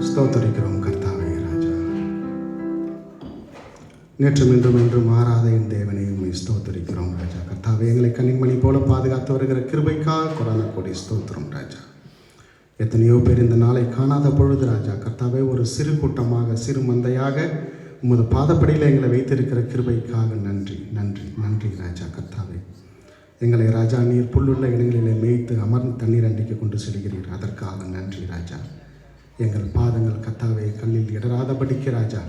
ஸ்தோத்தரிக்கிறோம் கர்த்தாவே ராஜா. நேற்றும் இன்றும் என்றும் மாறாத என் தேவனை உண்மை ஸ்தோத்தரிக்கிறோம் ராஜா. கர்த்தாவே, எங்களை கண்ணின்மணி போல பாதுகாத்து வருகிற கிருபைக்காக கொடான கோடி ஸ்தோத்திரம் ராஜா. எத்தனையோ பேர் இந்த நாளை காணாத பொழுது ராஜா கர்த்தாவே, ஒரு சிறு கூட்டமாக சிறு மந்தையாக உமது பாதப்படியில் எங்களை வைத்திருக்கிற கிருபைக்காக நன்றி நன்றி நன்றி ராஜா. கர்த்தாவே, எங்களை ராஜா நீர் புல்லுள்ள இடங்களிலே மேய்த்து அமர்ந்து தண்ணீர் அண்டிக்க கொண்டு செல்கிறீர், அதற்காக நன்றி ராஜா. எங்கள் பாதங்கள் கர்த்தாவே கல்லில் இடராதபடிக்கு ராஜா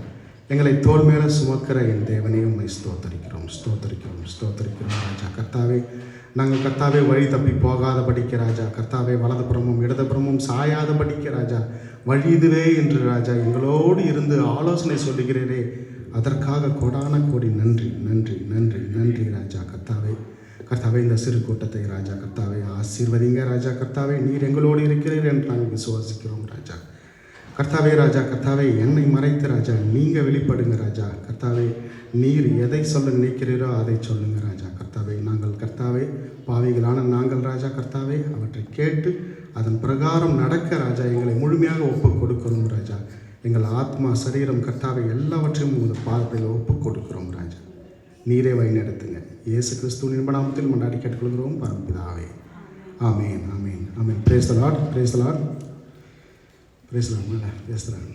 எங்களை தோல் மேலே சுமக்கிற என் தேவனே உம்மை ஸ்தோத்தரிக்கிறோம் ஸ்தோத்தரிக்கிறோம் ஸ்தோத்தரிக்கிறோம் ராஜா. கர்த்தாவே, நாங்கள் கர்த்தாவே வழி தப்பி போகாதபடிக்கு ராஜா கர்த்தாவே வலதுபுறமும் இடதுபுறமும் சாயாதபடிக்கு ராஜா வழி இதுவே என்று ராஜா எங்களோடு இருந்து ஆலோசனை சொல்லுகிறீரே, அதற்காக கொடான கோடி நன்றி நன்றி நன்றி நன்றி ராஜா. கர்த்தாவே கர்த்தாவே, இந்த சிறு கூட்டத்தை ராஜா கர்த்தாவே ஆசீர்வதிங்க ராஜா. கர்த்தாவே, நீர் எங்களோடு இருக்கிறீர் என்று நாங்கள் விசுவாசிக்கிறோம் ராஜா. கர்த்தாவே ராஜா கர்த்தாவே, என்னை மறைத்து ராஜா நீங்கள் வெளிப்படுங்க ராஜா. கர்த்தாவே, நீர் எதை சொல்ல நினைக்கிறீரோ அதை சொல்லுங்க ராஜா. கர்த்தாவே, நாங்கள் கர்த்தாவே பாவிகளான நாங்கள் ராஜா கர்த்தாவே அவற்றை கேட்டு அதன் பிரகாரம் நடக்க ராஜா எங்களை முழுமையாக ஒப்பு கொடுக்கிறோம் ராஜா. எங்கள் ஆத்மா சரீரம் கர்த்தாவே எல்லாவற்றையும் உங்கள் பாதத்தில் ஒப்பு கொடுக்கிறோம் ராஜா. நீரே வழிநடத்துங்க. இயேசு கிறிஸ்துவின் நாமத்தில் மன்றாடி கேட்டுக்கொள்கிறோம் பரமபிதாவே. Amen amen amen. Praise the lord praise the lord பேசுகிறாங்க.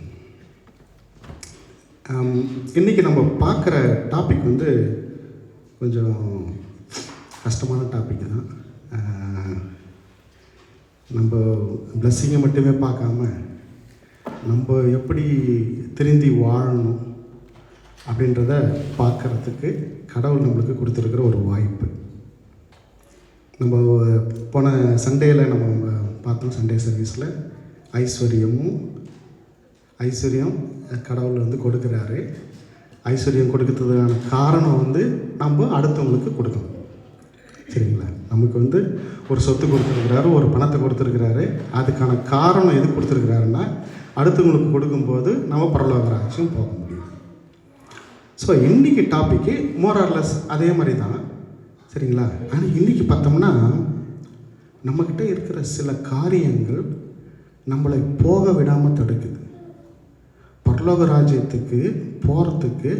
இன்றைக்கி நம்ம பார்க்குற டாபிக் வந்து கொஞ்சம் கஷ்டமான டாபிக் தான். நம்ம பிளஸ்ஸிங்கை மட்டுமே பார்க்காம நம்ம எப்படி திருந்தி வாழணும் அப்படின்றத பார்க்குறதுக்கு கடவுள் நம்மளுக்கு கொடுத்துருக்குற ஒரு வாய்ப்பு. நம்ம போன சண்டேயில் நம்ம பார்த்தோம், சண்டே சர்வீஸில் ஐஸ்வர்யம் கடவுள் வந்து கொடுக்குறாரு. ஐஸ்வர்யம் கொடுக்கறதுக்கான காரணம் வந்து நம்ம அடுத்தவங்களுக்கு கொடுக்கணும், சரிங்களா? நமக்கு வந்து ஒரு சொத்து கொடுத்துருக்கிறாரு, ஒரு பணத்தை கொடுத்துருக்கிறாரு. அதுக்கான காரணம் எது கொடுத்துருக்கிறாருன்னா அடுத்தவங்களுக்கு கொடுக்கும்போது நம்ம பரலோக ராஜ்யம் போக முடியும். ஸோ இன்றைக்கி டாப்பிக்கு மோரார்லெஸ் அதே மாதிரி தான், சரிங்களா? ஆனால் இன்றைக்கி பார்த்தோம்னா நம்மக்கிட்ட இருக்கிற சில காரியங்கள் நம்மளை போக விடாமல் தடுக்குது. பரலோக ராஜ்யத்துக்கு போகிறதுக்கு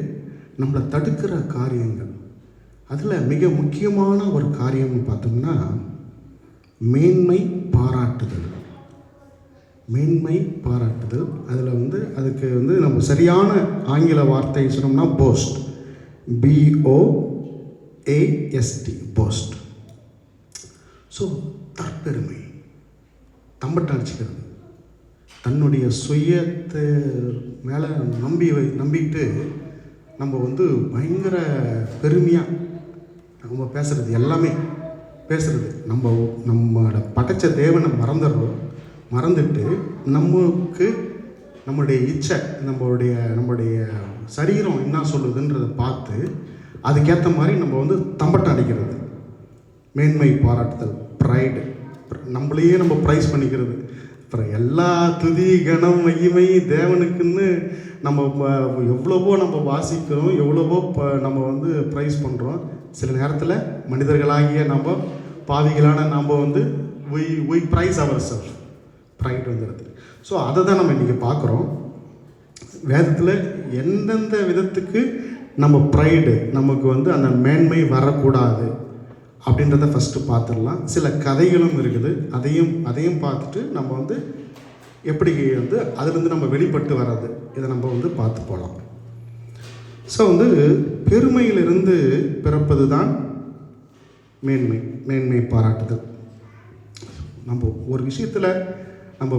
நம்மளை தடுக்கிற காரியங்கள். அதில் மிக முக்கியமான ஒரு காரியம்னு பார்த்தோம்னா மேன்மை பாராட்டுதல். மேன்மை பாராட்டுதல். அதில் வந்து அதுக்கு வந்து நம்ம சரியான ஆங்கில வார்த்தை சொன்னோம்னா போஸ்ட், BOAST போஸ்ட். ஸோ தற்பெருமை, தம்பட்டம் அடிச்சுக்கிறது, தன்னுடைய சுயத்தை மேலே நம்பிட்டு நம்ம வந்து பயங்கர பெருமையாக நம்ம பேசுகிறது, எல்லாமே பேசுகிறது. நம்மளோட படைச்ச தேவனை மறந்துட்டு நம்மளுடைய இச்சை, நம்மளுடைய சரீரம் என்ன சொல்லுதுன்றதை பார்த்து அதுக்கேற்ற மாதிரி நம்ம வந்து தம்பட்டம் அடிக்கிறது. மேன்மை பாராட்டுதல், ப்ரைடு, நம்மளையே நம்ம ப்ரைஸ் பண்ணிக்கிறது. அப்புறம் எல்லா துதி கணம் மகிமை தேவனுக்குன்னு நம்ம எவ்வளவோ நம்ம வாசிக்கிறோம், எவ்வளவோ நம்ம வந்து ப்ரைஸ் பண்ணுறோம். சில நேரத்தில் மனிதர்களாகிய நம்ம பாவிகளான நம்ம வந்து we prize ourselves, ப்ரைட் வந்துடுது. ஸோ அதை தான் நம்ம இன்றைக்கி பார்க்குறோம். வேதத்தில் எந்தெந்த விதத்துக்கு நம்ம ப்ரைடு, நமக்கு வந்து அந்த மேன்மை வரக்கூடாது அப்படின்றத ஃபஸ்ட்டு பார்த்துடலாம். சில கதைகளும் இருக்குது, அதையும் பார்த்துட்டு நம்ம வந்து எப்படி வந்து அதிலிருந்து நம்ம வெளிப்பட்டு வர்றது, இதை நம்ம வந்து பார்த்து போகலாம். ஸோ வந்து பெருமையிலிருந்து பிறப்பது தான் மேன்மை பாராட்டுதல். நம்ம ஒரு விஷயத்தில் நம்ம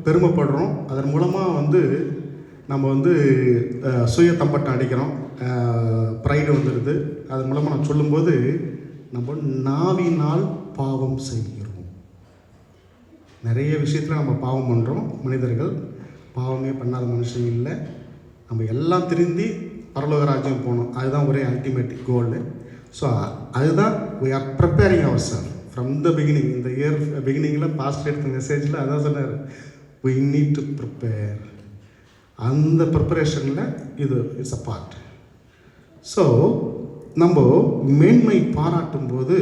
பெருமைப்படுறோம், அதன் மூலமாக வந்து நம்ம வந்து சுய தம்பட்டம் அடிக்கிறோம், ப்ரைடு வந்துடுது. அதன் மூலமாக நம்ம சொல்லும்போது நம்ம நாவினால் பாவம் செய்கிறோம். நிறைய விஷயத்தில் நம்ம பாவம் பண்ணுறோம். மனிதர்கள் பாவமே பண்ணாத மனுஷன் இல்லை. நம்ம எல்லாம் திருந்தி பரலோக ராஜ்யம் போகணும், அதுதான் ஒரே அல்டிமேட் கோல். ஸோ அதுதான் we are preparing ourselves from the beginning. இந்த இயர் பிகினிங்கில் பாஸ்ட் எடுத்த மெசேஜில் அதான் சொன்னார், we need to prepare. அந்த ப்ரிப்பரேஷனில் இது இட்ஸ் அ பார்ட். ஸோ நம்ம மேன்மை பாராட்டும் போது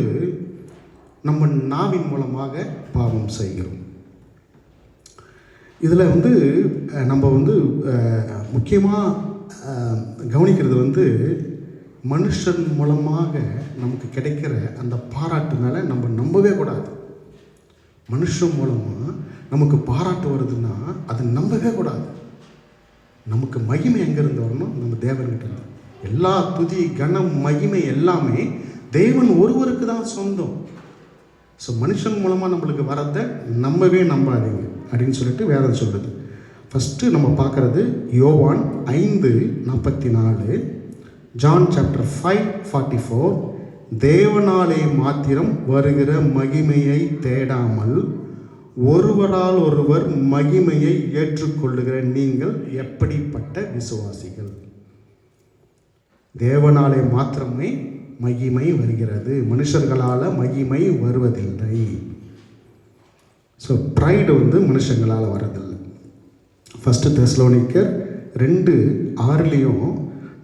நம்ம நாவின் மூலமாக பாவம் செய்கிறோம். இதில் வந்து நம்ம வந்து முக்கியமாக கவனிக்கிறது வந்து மனுஷன் மூலமாக நமக்கு கிடைக்கிற அந்த பாராட்டு மேலே நம்ம நம்பவே கூடாது. மனுஷன் மூலமாக நமக்கு பாராட்டு வருதுன்னா அதை நம்பவே கூடாது. நமக்கு மகிமை எங்கேருந்து வரணும்? நம்ம தேவன்கிட்ட இருந்து. எல்லா துதி கனம் மகிமை எல்லாமே தேவன் ஒருவருக்கு தான் சொந்தம். ஸோ மனுஷன் மூலமாக நம்மளுக்கு வரதை நம்பவே நம்பாதீங்க அப்படின்னு சொல்லிட்டு வேதம் சொல்லுது. ஃபஸ்ட்டு நம்ம பார்க்குறது யோவான் 5:44, ஜான் சாப்டர் 5:44. தேவனாலே மாத்திரம் வருகிற மகிமையை தேடாமல் ஒருவரால் ஒருவர் மகிமையை ஏற்றுக்கொள்ளுகிற நீங்கள் எப்படிப்பட்ட விசுவாசிகள். தேவனாலே மாத்திரமே மகிமை வருகிறது, மனுஷர்களால் மகிமை வருவதில்லை. ஸோ ப்ரைடு வந்து மனுஷங்களால் வரதில்லை. ஃபஸ்ட்டு தெசலோனிக்கர் 2:6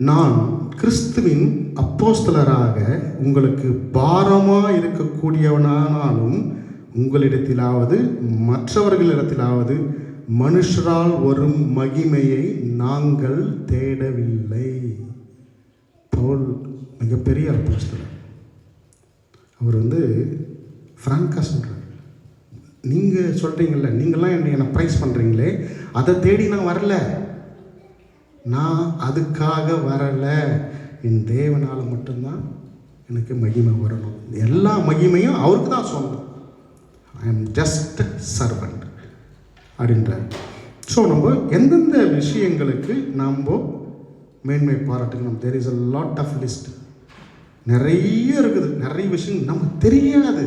நான் கிறிஸ்துவின் அப்போஸ்தலராக உங்களுக்கு பாரமாக இருக்கக்கூடியவனானாலும் உங்களிடத்திலாவது மற்றவர்களிடத்திலாவது மனுஷரால் வரும் மகிமையை நாங்கள் தேடவில்லை. பவுல் மிகப்பெரிய அப்போஸ்தலர். அவர் வந்து ஃப்ராங்காக சொல்கிறார், நீங்கள் சொல்கிறீங்கள, நீங்கள்லாம் என்னை ப்ரைஸ் பண்ணுறீங்களே, அதை தேடி நான் வரல, நான் அதுக்காக வரலை, என் தேவனால் மட்டும்தான் எனக்கு மகிமை வரணும், எல்லா மகிமையும் அவருக்கு தான் சொந்தம், ஐ எம் ஜஸ்ட் சர்வெண்ட் அப்படின்றார். ஸோ நம்ம எந்தெந்த விஷயங்களுக்கு நாம் மேன்மை பாராட்டுக்கணும்? There is a lot of list. நிறைய இருக்குது, நிறைய விஷயங்கள் நமக்கு தெரியாது,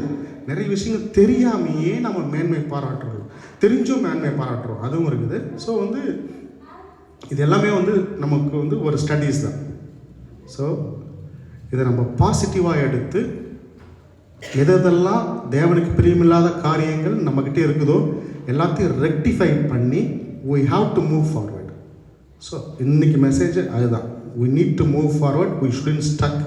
நிறைய விஷயங்கள் தெரியாமையே நம்ம மேன்மை பாராட்டுறோம், தெரிஞ்சும் மேன்மை பாராட்டுறோம், அதுவும் இருக்குது. ஸோ வந்து இது எல்லாமே வந்து நமக்கு வந்து ஒரு ஸ்டடீஸ் தான். ஸோ இதை நம்ம பாசிட்டிவாக எடுத்து எதெல்லாம் தேவனுக்கு பிரியமில்லாத காரியங்கள் நம்மக்கிட்ட இருக்குதோ எல்லாத்தையும் ரெக்டிஃபை பண்ணி we have to move forward. So இன்றைக்கி மெசேஜ் அதுதான், we need to move forward, we shouldn't stuck.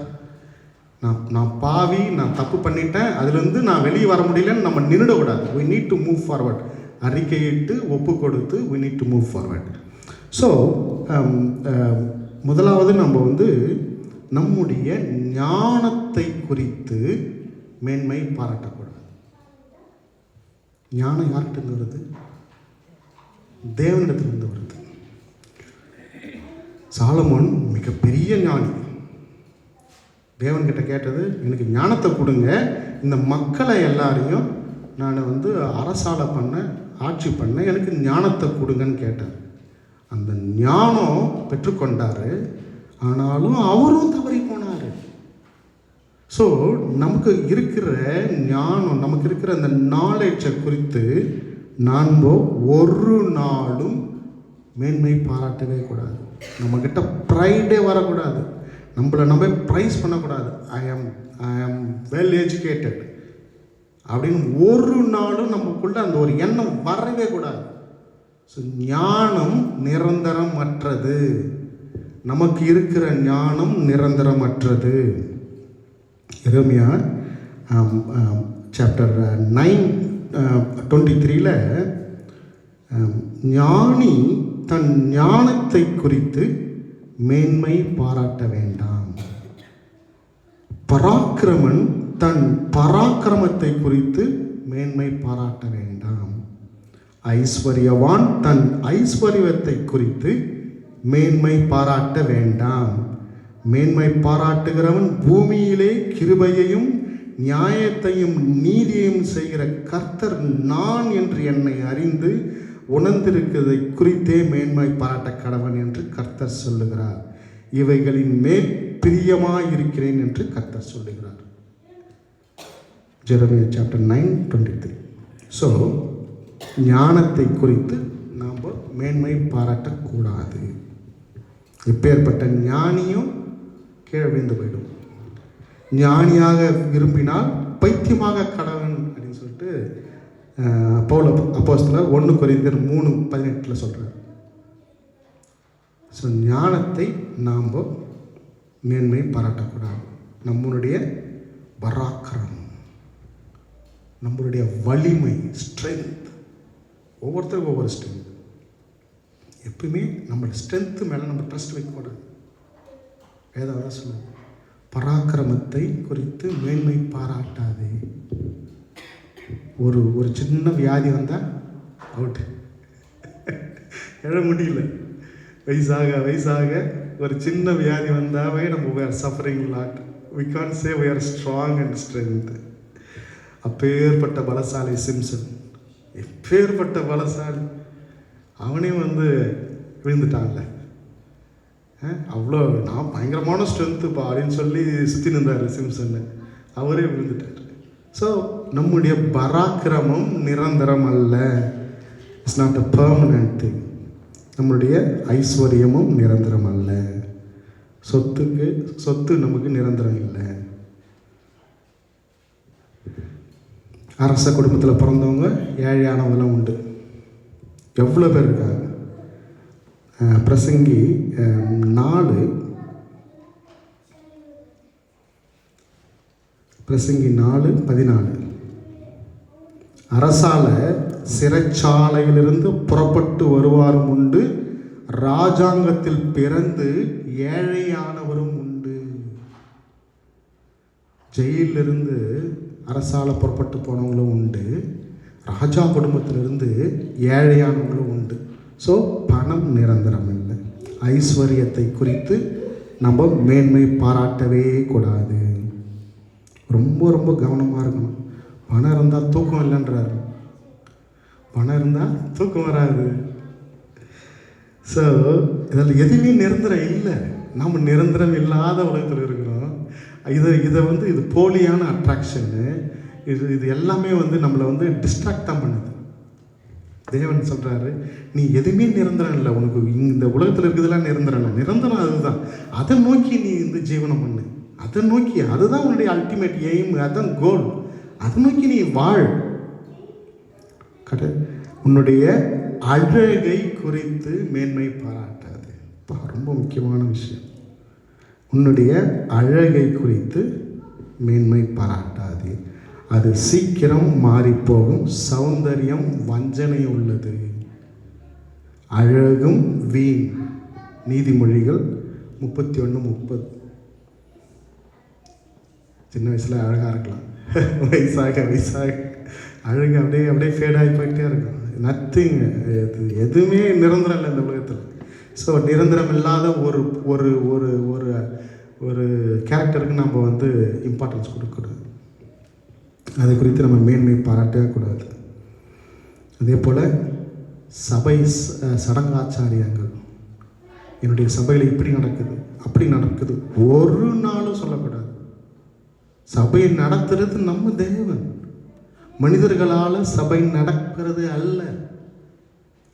நான் பாவி, நான் தப்பு பண்ணிட்டேன், அதுலேருந்து நான் வெளியே வர முடியலன்னு நம்ம நின்றுடக்கூடாது. we need to move forward. அறிக்கையிட்டு ஒப்பு கொடுத்து we need to move forward. So முதலாவது நம்ம வந்து நம்முடைய ஞானத்தை குறித்து மேன்மை பாராட்டக்கூடாது. ஞானம் யார்கிட்ட வருது? தேவனிடத்திலிருந்து வருது. சாலமோன் மிகப்பெரிய ஞானி. தேவன்கிட்ட கேட்டது, எனக்கு ஞானத்தை கொடுங்க, இந்த மக்களை எல்லாரையும் நான் வந்து அரசாளை பண்ண, ஆட்சி பண்ண, எனக்கு ஞானத்தை கொடுங்கன்னு கேட்டார். அந்த ஞானம் பெற்றுக்கொண்டார், ஆனாலும் அவரும் தவறி போனார். ஸோ நமக்கு இருக்கிற ஞானம், நமக்கு இருக்கிற அந்த நாலேஜை குறித்து நாம் ஒரு நாளும் மேன்மை பாராட்டவே கூடாது. நம்மக்கிட்ட ப்ரைடே வரக்கூடாது, நம்மளை நம்ம ப்ரைஸ் பண்ணக்கூடாது. ஐ ஆம் வெல் எஜுகேட்டட் அப்படின்னு ஒரு நாளும் நமக்குள்ள அந்த ஒரு எண்ணம் வரவே கூடாது. ஸோ ஞானம் நிரந்தரமற்றது, நமக்கு இருக்கிற ஞானம் நிரந்தரமற்றது. எரேமியா சாப்டர் 9:23 ஞானி தன் ஞானத்தை குறித்து மேன்மை பாராட்ட வேண்டாம், பராக்கிரமன் தன் பராக்கிரமத்தை குறித்து மேன்மை பாராட்ட வேண்டாம், ஐஸ்வர்யவான் தன் ஐஸ்வர்யத்தை குறித்து மேன்மை பாராட்ட வேண்டாம். மேன்மை பாராட்டுகிறவன் பூமியிலே கிருபையையும் நியாயத்தையும் நீதியையும் செய்கிற கர்த்தர் நான் என்று என்னை அறிந்து உணர்ந்திருக்கிறதை குறித்தே மேன்மை பாராட்ட கடவன் என்று கர்த்தர் சொல்லுகிறார். இவைகளின் மேல் பிரியமாயிருக்கிறேன் என்று கர்த்தர் சொல்லுகிறார். Jeremiah chapter 9:23. ஸோ ஞானத்தை குறித்து நாம் மேன்மை பாராட்டக்கூடாது. இப்பேற்பட்ட ஞானியும் கீழே விழுந்து போயிடும். ஞானியாக விரும்பினால் பைத்தியமாக கடவன் அப்படின்னு சொல்லிட்டு பவுல் அப்போஸ்தலர் 1 கொரிந்தியர் 3:18 சொல்கிறார். ஸோ ஞானத்தை நாம் மேன்மை பாராட்டக்கூடாது. நம்மளுடைய பராக்கிரம், நம்மளுடைய வலிமை, ஸ்ட்ரென்த், ஒவ்வொருத்தருக்கும் ஒவ்வொரு ஸ்ட்ரென்த். எப்பவுமே நம்ம ஸ்ட்ரென்த்து மேலே நம்ம ட்ரஸ்ட் வைக்கக்கூடாது. வேதம் தான் சொல்லுது, பராக்கிரமத்தை குறித்து மேன்மை பாராட்டாதே. ஒரு சின்ன வியாதி வந்தால் அவுட், எழ முடியல. வயசாக ஒரு சின்ன வியாதி வந்தாவே நம்ம we are suffering lot. We can't say we are strong and strength. அப்பேற்பட்ட பலசாலி சிம்சன், எப்பேற்பட்ட பலசாலி, அவனே விழுந்துட்டான்ல. அவ்வளோ நான் பயங்கரமான ஸ்ட்ரென்த்துப்பா அப்படின்னு சொல்லி சுற்றி நின்றார் சிம்சன், அவரே விழுந்துட்டார். ஸோ நம்முடைய பராக்கிரமம் நிரந்தரம் அல்ல. It's not a permanent thing. நம்முடைய ஐஸ்வர்யமும் நிரந்தரம் அல்ல. சொத்து நமக்கு நிரந்தரம் இல்லை. அரச குடும்பத்தில் பிறந்தவங்க ஏழையானவங்களாம் உண்டு. எவ்வளோ பேர் இருக்காங்க. பிரசங்கி 4:14 அரசால சிறைச்சாலையிலிருந்து புறப்பட்டு வருவாரும் உண்டு, ராஜாங்கத்தில் பிறந்து ஏழையானவரும் உண்டு. ஜெயிலிருந்து அரசால புறப்பட்டு போனவங்களும் உண்டு, ராஜா குடும்பத்திலிருந்து ஏழையானவங்களும் உண்டு. ஸோ பணம் நிரந்தரம் இல்லை. ஐஸ்வர்யத்தை குறித்து நம்ம மேன்மை பாராட்டவே கூடாது. ரொம்ப ரொம்ப கவனமாக இருக்கணும். பணம் இருந்தால் தூக்கம் இல்லைன்றாரு. பணம் இருந்தால் தூக்கம் வராது. ஸோ இதில் எதுவுமே நிரந்தரம் இல்லை. நம்ம நிரந்தரம் இல்லாத உலகத்தில் இருக்கிறோம். இது போலியான அட்ராக்ஷனு. இது எல்லாமே நம்மளை டிஸ்ட்ராக்ட் தான் பண்ணுது. தேவன் சொல்கிறாரு, நீ எதுவுமே நிரந்தரம் இல்லை, உனக்கு இந்த உலகத்தில் இருக்கிறதுலாம் நிரந்தரம் இல்லை. நிரந்தரம் அதுதான். அதை நோக்கி நீ ஜீவனம் பண்ணு. அதை நோக்கி, அதுதான் உன்னுடைய அல்டிமேட் எய்ம், அதுதான் கோல். அதை நோக்கி நீ வாழ். உன்னுடைய அழகை குறித்து மேன்மை பாராட்டாது. ரொம்ப முக்கியமான விஷயம். உன்னுடைய அழகை குறித்து மேன்மை பாராட்டாது. அது சீக்கிரம் மாறிப்போகும். சௌந்தரியம் வஞ்சனை உள்ளது, அழகும் வீண். நீதிமொழிகள் 31:30. சின்ன வயசில் அழகாக இருக்கலாம், வயசாக அழகு அப்படியே ஃபேடாகி போயிட்டே இருக்கும். நத்திங், எதுவுமே நிரந்தரம் இல்லை இந்த உலகத்தில். ஸோ நிரந்தரம் இல்லாத ஒரு ஒரு ஒரு ஒரு ஒரு கேரக்டருக்கு நம்ம இம்பார்ட்டன்ஸ் கொடுக்கக்கூடாது. அதை குறித்து நம்ம மேன்மை பாராட்டவே கூடாது. அதே போல் சபை சடங்காச்சாரியங்கள், என்னுடைய சபையில் இப்படி நடக்குது அப்படி நடக்குது, ஒரு நாளும் சொல்லக்கூடாது. சபையை நடத்துறது நம்ம தேவன், மனிதர்களால் சபை நடக்கிறது அல்ல.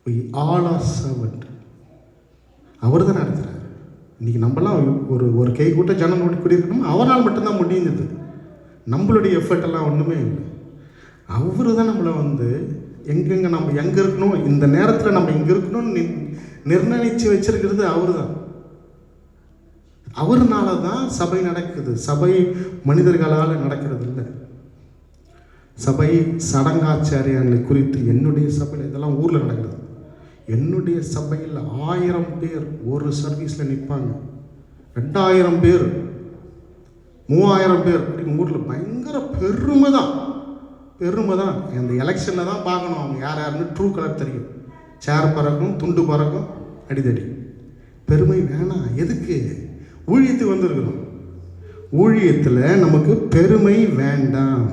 We all are servant. அவர் தான் நடத்துகிறார். இன்றைக்கி நம்மலாம் ஒரு கை கூட்ட ஜனம் நோட்டி கூடியிருக்கணும், அவரால் மட்டும்தான் முடிஞ்சது. நம்மளுடைய எஃபர்ட் எல்லாம் ஒன்றுமே இல்லை. அவர் தான் நம்மளை எங்கெங்கே நம்ம எங்கே இருக்கணும், இந்த நேரத்தில் நம்ம இங்கே இருக்கணும்னு நிர்ணயித்து வச்சிருக்கிறது அவர் தான். அவர்னால தான் சபை நடக்குது. சபை மனிதர்களால் நடக்கிறது இல்லை. சபை சடங்காச்சாரியங்களை குறித்து என்னுடைய சபையில் இதெல்லாம் ஊரில் நடக்கிறது. என்னுடைய சபையில் 1000 பேர் ஒரு சர்வீஸில் நிற்பாங்க. 2000 பேர் 3000 பேர் அப்படின்னு ஊரில் பயங்கர பெருமை தான். அந்த எலெக்ஷனில் தான் பார்க்கணும் அவங்க யாருன்னு ட்ரூ கலர் தெரியும். சேர் பறக்கும், துண்டு பறக்கும், அடிதடி. பெருமை வேணாம். எதுக்கு? ஊழியத்துக்கு வந்திருக்கிறோம். ஊழியத்தில் நமக்கு பெருமை வேண்டாம்.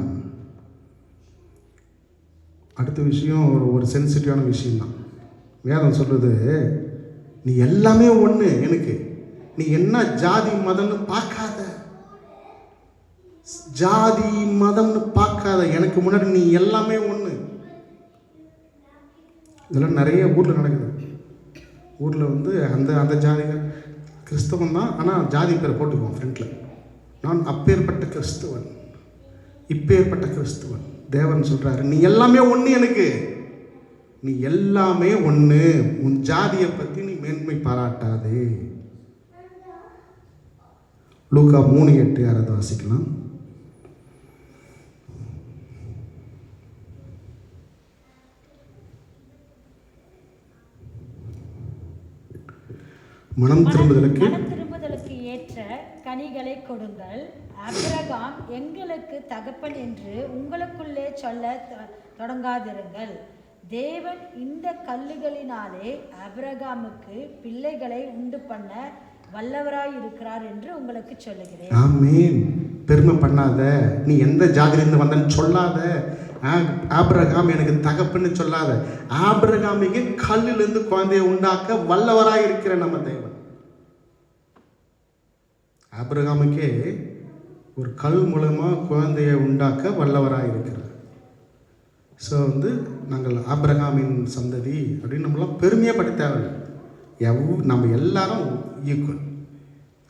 அடுத்த விஷயம் ஒரு சென்சிட்டிவான விஷயம்தான். வேதம் சொல்கிறது, நீ எல்லாமே ஒன்று எனக்கு, நீ என்ன ஜாதி மதம்னு பார்க்காத, ஜாதி மதம்னு பார்க்காத, எனக்கு முன்னாடி நீ எல்லாமே ஒன்று. இதெல்லாம் நிறைய ஊரில் நடக்குது. ஊரில் அந்த ஜாதிகள் கிறிஸ்தவன் தான், ஆனால் ஜாதி பேரை போட்டுக்குவோம் ஃப்ரெண்டில். நான் அப்பேற்பட்ட கிறிஸ்துவன், இப்பேற்பட்ட கிறிஸ்துவன். தேவன் சொல்கிறாரு, நீ எல்லாமே ஒன்று எனக்கு, நீ எல்லாமே ஒன்று. உன் ஜாதியை பற்றி நீ மேன்மை பாராட்டாதே. லூக்கா 3:8 யாராவது வாசிக்கலாம். மனம் திரும்புதலுக்கு ஏற்ற கனிகளை கொடுங்கள். ஆபிரகாம் எங்களுக்கு தகப்பன் என்று உங்களுக்குள்ளே சொல்ல தொடங்காதிருங்கள். தேவன் இந்த கல்லுகளினாலே ஆபிரகாமுக்கு பிள்ளைகளை உண்டு பண்ண வல்லவராய் இருக்கிறார் என்று உங்களுக்கு சொல்லுகிறேன். ஆமென். பெருமை பண்ணாத, நீ எந்த ஜாதியிலிருந்து வந்தன்னு சொல்லாத, ஆபிரகாம் எனக்கு தகப்பன்னு சொல்லாத. ஆபிரகாமுக்கு கல்லிலிருந்து குழந்தையை உண்டாக்க வல்லவராய் இருக்கிற நம்ம தேவன். ஆபிரகாமுக்கே ஒரு கல் மூலமா குழந்தையை உண்டாக்க வல்லவராய் இருக்கிறார். ஸோ நாங்கள் ஆபிரகாமின் சந்ததி அப்படின்னு நம்மளாம் பெருமையாக பட தேவையில்லை. நம்ம எல்லாரும் ஈக்குவல்.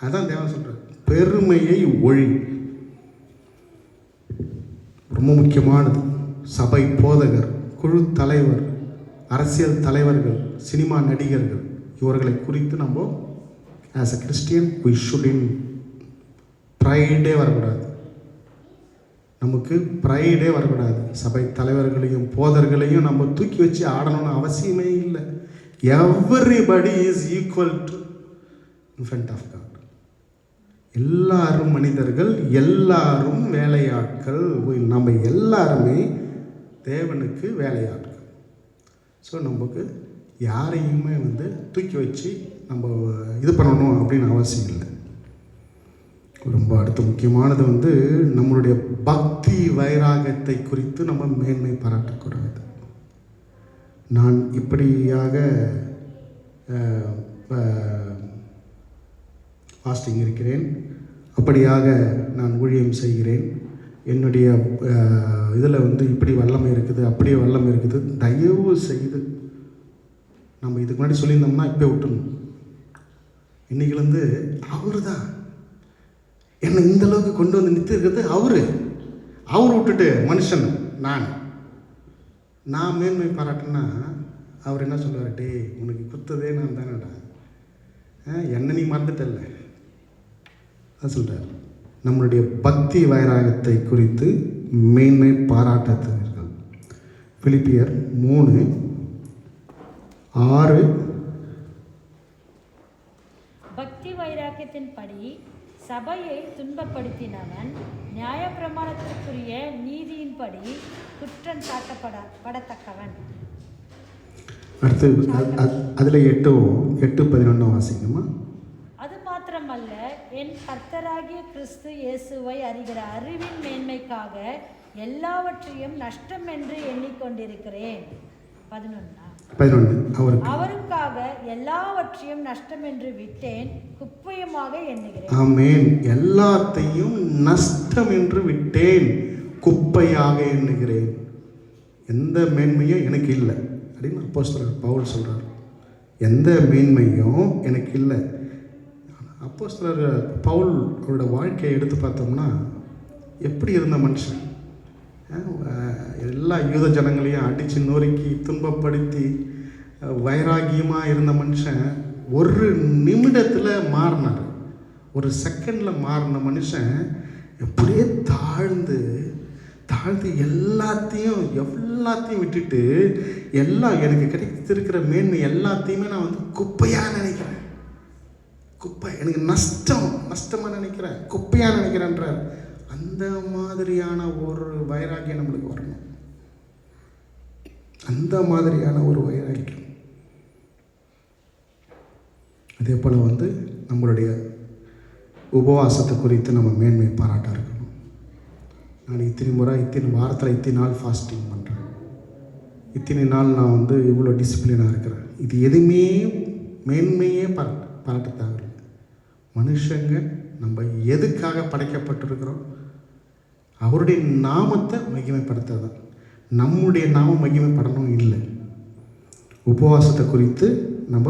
அதான் தேவன் சொல்கிறார், பெருமையை ஒழி. ரொம்ப முக்கியமானது. சபை போதகர், குழு தலைவர், அரசியல் தலைவர்கள், சினிமா நடிகர்கள், இவர்களை குறித்து நம்ம as a Christian we shouldn't Friday வரக்கூடாது. நமக்கு ப்ரைடே வரக்கூடாது. சபை தலைவர்களையும் போதர்களையும் நம்ம தூக்கி வச்சு ஆடணும்னு அவசியமே இல்லை. Everybody is equal to in front of God. எல்லாரும் மனிதர்கள், எல்லாரும் வேலையாட்கள். நம்ம எல்லாருமே தேவனுக்கு வேலையாட்கள். ஸோ நமக்கு யாரையுமே தூக்கி வச்சு நம்ம இது பண்ணணும் அப்படின்னு அவசியம் இல்லை. ரொம்ப அடுத்த முக்கியமானது நம்மளுடைய பக்தி வைராகத்தை குறித்து நம்ம மேன்மை பாராட்டக்கூடாது. நான் இப்படியாக ஃபாஸ்டிங் இருக்கிறேன், அப்படியாக நான் ஊழியம் செய்கிறேன், என்னுடைய இதில் இப்படி வல்லமை இருக்குது, அப்படியே வல்லமை இருக்குது. தயவு செய்து நம்ம இதுக்கு முன்னாடி சொல்லியிருந்தோம்னா இப்போ விட்டுணும். இன்றைக்கிலேருந்து அவர் தான் என்னை இந்த அளவுக்கு கொண்டு வந்து நிறுத்தி இருக்கிறது அவர் விட்டுட்டு மனுஷன் நான் மேன்மை பாராட்டினா அவர் என்ன சொல்லுவார், டே உனக்கு குத்ததே நான் தானடா, என்ன நீ மறந்துட்டல்ல. அதான் சொல்கிறார். நம்மளுடைய பக்தி வைராகத்தை குறித்து மேன்மை பாராட்டுகிறார்கள். பிலிப்பியர் 3:6. பக்தி வைராக்கியத்தின்படி சபையை துன்பப்படுத்தினவன் நியாயப்பிரமாணத்திற்குரிய நீதியின்படி குற்றம் சாட்டப்படத்தக்கவன். அடுத்து அதில் 8:11 வாசிக்கணுமா? அது மாத்திரமல்ல, என் கர்த்தராகிய கிறிஸ்து இயேசுவை அறிகிற அறிவின் மேன்மைக்காக எல்லாவற்றையும் நஷ்டம் என்று எண்ணிக்கொண்டிருக்கிறேன். 11 அவருக்காக எல்லாவற்றையும் நஷ்டம் என்று விட்டேன், குப்பையுமாக எண்ணுகிறேன். ஆமென். எல்லாத்தையும் நஷ்டம் என்று விட்டேன், குப்பையாக எண்ணுகிறேன். எந்த மேன்மையும் எனக்கு இல்லை அப்படின்னு அப்போஸ்தலர் பவுல் சொல்கிறார். எந்த மேன்மையும் எனக்கு இல்லை. அப்போஸ்தலர் பவுல் அவரோட வாழ்க்கையை எடுத்து பார்த்தோம்னா எப்படி இருந்த மனுஷன். எல்லா யூத ஜனங்களையும் அடித்து நொறுக்கி துன்பப்படுத்தி வைராகியமாக இருந்த மனுஷன் ஒரு நிமிடத்தில் மாறினார். ஒரு செகண்டில் மாறின மனுஷன் எப்படியே தாழ்ந்து எல்லாத்தையும் விட்டுட்டு எல்லாம் எனக்கு கிடைத்திருக்கிற மேன்மை எல்லாத்தையுமே நான் குப்பையாக நினைக்கிறேன், குப்பை எனக்கு நஷ்டமாக நினைக்கிறேன், குப்பையாக நினைக்கிறேன்றார். அந்த மாதிரியான ஒரு வைராக்கியம் நம்மளுக்கு வரணும். அந்த மாதிரியான ஒரு வைராக்கியம். அதே போல் நம்மளுடைய உபவாசத்தை குறித்து நம்ம மேன்மை பாராட்ட இருக்கணும். நான் இத்தனை வாரத்தில் இத்தனை நாள் ஃபாஸ்டிங் பண்ணுறேன், இத்தனை நாள் நான் இவ்வளோ டிசிப்ளினாக இருக்கிறேன். இது எதுவுமே மேன்மையே பாராட்ட தேவையில்லை. மனுஷங்க நம்ம எதுக்காக படைக்கப்பட்டிருக்கிறோம்? அவருடைய நாமத்தை மகிமைப்படுத்துறதான். நம்முடைய நாமம் மகிமைப்படணும் இல்லை. உபவாசத்தை குறித்து நம்ம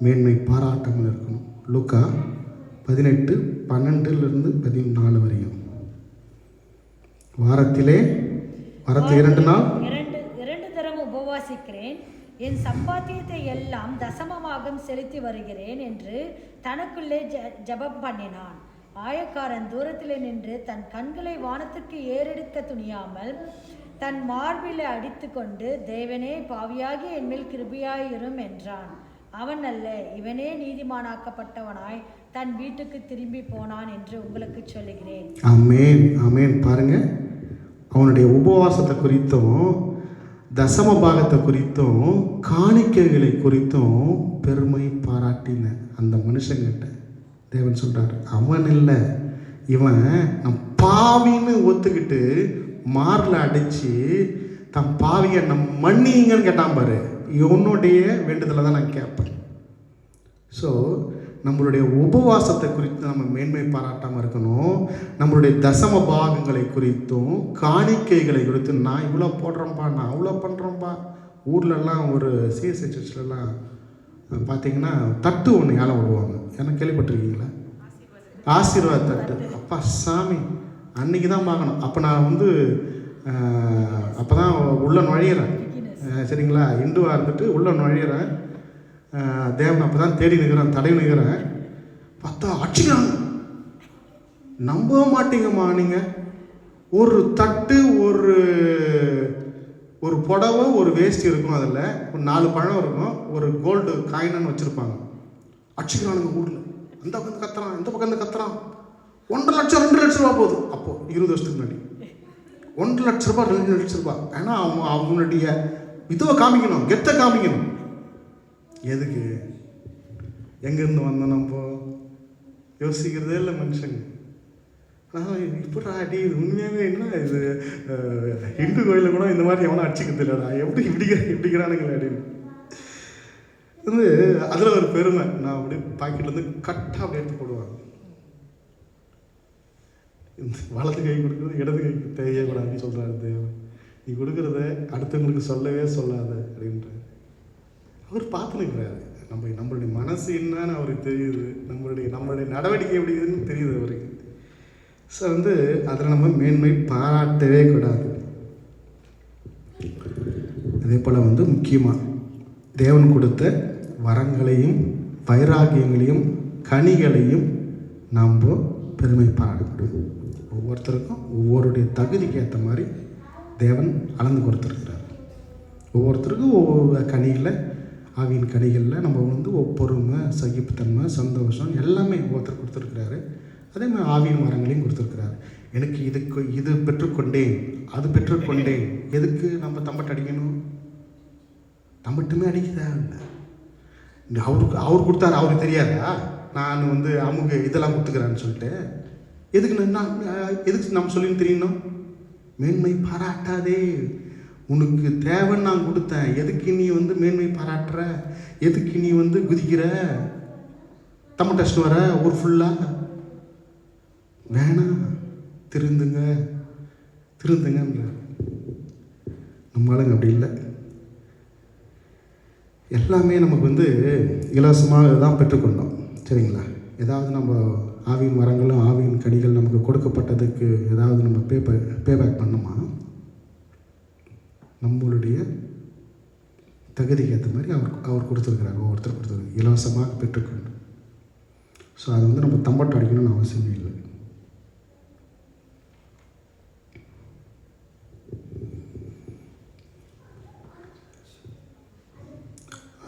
மேன்மை பாராட்டாமல் இருக்கணும். லூக்கா 18:12-14 வரையும். வாரத்தில் 2 நாள் 2 தரம் உபவாசிக்கிறேன், என் சம்பாத்தியத்தை எல்லாம் தசமமாக செலுத்தி வருகிறேன் என்று தனக்குள்ளே ஜெபம் பண்ணினான். ஆயக்காரன் தூரத்தில் நின்று தன் கண்களை வானத்துக்கு ஏறெடுக்க துணியாமல் தன் மார்பில் அடித்து கொண்டு, தேவனே, பாவியாகி என்மேல் கிருபையாயிரும் என்றான். அவன் அல்ல, இவனே நீதிமானாக்கப்பட்டவனாய் தன் வீட்டுக்கு திரும்பி போனான் என்று உங்களுக்கு சொல்லுகிறேன். ஆமென், ஆமென். பாருங்க, அவனுடைய உபவாசத்தை குறித்தும் தசம பாகத்தை குறித்தும் காணிக்கைகளை குறித்தும் பெருமை பாராட்டின அந்த மனுஷங்கிட்ட தேவன் சொல்றார், அவன் இல்லை, இவன் நம் பாவின்னு ஒத்துக்கிட்டு மாரில் அடித்து தன் பாவியை நம் மன்னிங்கன்னு கேட்டான் பாரு. இவனுடைய வேண்டுதலை தான் நான் கேட்பேன். ஸோ நம்மளுடைய உபவாசத்தை குறித்து நம்ம மேன்மை பாராட்டாமல் இருக்கணும். நம்மளுடைய தசம பாகங்களை குறித்தும் காணிக்கைகளை குறித்தும், நான் இவ்வளோ போடுறேன்ப்பா, நான் அவ்வளோ பண்ணுறேன்ப்பா. ஊர்லெல்லாம் ஒரு சிஎஸ்ஐ சர்ச்லலாம் பார்த்தீங்கன்னா தட்டு ஒன்று ஏலம் விடுவாங்க. எனக்கு கேள்விப்பட்டிருக்கீங்களா? ஆசீர்வாத தட்டு. அப்பா சாமி, அன்றைக்கி தான் பார்க்கணும். அப்போ நான் வந்து அப்போ தான் உள்ளே நுழையிறேன், சரிங்களா? இந்துவாக இருந்துட்டு உள்ளே நுழையிறேன். தேவன் அப்போ தான் தேடி நிற்கிறேன், தடை நிற்கிறேன். பார்த்தா அடிச்சுக்கிறாங்க. நம்ப மாட்டீங்கம்மா நீங்கள். ஒரு தட்டு, ஒரு புடவை, ஒரு வேஷ்டி இருக்கும், அதில் ஒரு 4 பழம் இருக்கும், ஒரு கோல்டு காயின்னு வச்சுருப்பாங்க. அடிச்சுக்கிறானுங்க ஊரில். அந்த பக்கம் கத்துறான், இந்த பக்கம் கத்துறான். 1.5 லட்சம் 2 லட்ச ரூபா போகுது. அப்போது 20 வருஷத்துக்கு முன்னாடி 1 லட்ச ரூபா 2 லட்ச ரூபா. ஏன்னா அவனுடைய இதுவை காமிக்கணும், கெத்தை காமிக்கணும். எதுக்கு? எங்கேருந்து வந்தோம் நம்ம யோசிக்கிறதே இல்லை மனுஷங்க. ஆனால் இப்போ அடி உண்மையாகவே என்ன இது, இந்து கோயிலில் கூட இந்த மாதிரி எவனும் அடிச்சுக்கிறது இல்லைடா, எப்படி இப்படிக்கிறானுங்களே அப்படின்னு வந்து அதில் ஒரு பெருமை. நான் அப்படியே பாக்கெட்லேருந்து கட்டாக அப்படி எடுத்து போடுவாங்க. இந்த வலது கை கொடுக்குறது இடது கைக்கு தெரியக்கூடாதுன்னு சொல்கிறாரு தேவன். நீ கொடுக்குறத அடுத்தவங்களுக்கு சொல்லவே சொல்லாத அப்படின்ற அவர் பார்த்து நிற்கிறாரு. நம்மளுடைய மனசு என்னன்னு அவருக்கு தெரியுது, நம்மளுடைய நடவடிக்கை எப்படி இருக்குதுன்னு தெரியுது அவருக்கு. ஸோ வந்து அதில் நம்ம மேன்மை பாராட்டவே கூடாது. அதே போல் வந்து முக்கியமாக தேவன் கொடுத்த வரங்களையும் வைராகியங்களையும் கனிகளையும் நாம் பெருமை பாராட்டக்கூடாது. ஒவ்வொருத்தருக்கும் ஒவ்வொருடைய தகுதிக்கு ஏற்ற மாதிரி தேவன் அளந்து கொடுத்துருக்கிறார். ஒவ்வொருத்தருக்கும் ஒவ்வொரு கனியில், ஆவியின் கனிகளில் நம்ம வந்து பொறுமை, சகிப்புத்தன்மை, சந்தோஷம் எல்லாமே ஒவ்வொருத்தர் கொடுத்துருக்கிறாரு. அதே மாதிரி ஆவியின் மரங்களையும் கொடுத்துருக்கிறாரு. எனக்கு இது பெற்றுக்கொண்டேன், அது பெற்றுக்கொண்டேன். எதுக்கு நம்ம தம்பட்டு அடிக்கணும்? தம்பட்டுமே அடிக்க தேவையில்லை. அவர் கொடுத்தாரு, அவருக்கு தெரியாதா நான் வந்து அவங்க இதெல்லாம் கொடுத்துக்கிறான்னு சொல்லிட்டு? எதுக்கு நம்ம சொல்லின்னு தெரியணும்? மேன்மை பாராட்டாதே. உனக்கு தேவைன்னு நான் கொடுத்தேன், எதுக்கு நீ வந்து மேன்மை பாராட்டுற? எதுக்கு நீ வந்து குதிக்கிற? தம்ம டெஸ்ட் வர ஒரு ஃபுல்லாக வேணாம். திருந்துங்க. நம்ம ஆளுங்க அப்படி இல்லை. எல்லாமே நமக்கு வந்து இலவசமாக தான் பெற்றுக்கொண்டோம், சரிங்களா? ஏதாவது நம்ம ஆவியின் மரங்களும் ஆவியின் கனிகள் நமக்கு கொடுக்கப்பட்டதுக்கு ஏதாவது நம்ம பேபேக் பண்ணோமா? நம்மளுடைய தகுதிக்கு ஏற்ற மாதிரி அவர் கொடுத்துருக்கிறார். ஒவ்வொருத்தர் கொடுத்துருக்காரு, இலவசமாக பெற்றுக்கொண்டு. ஸோ அது வந்து நம்ம தம்பட்டு அடிக்கணும்னு அவசியமே இல்லை.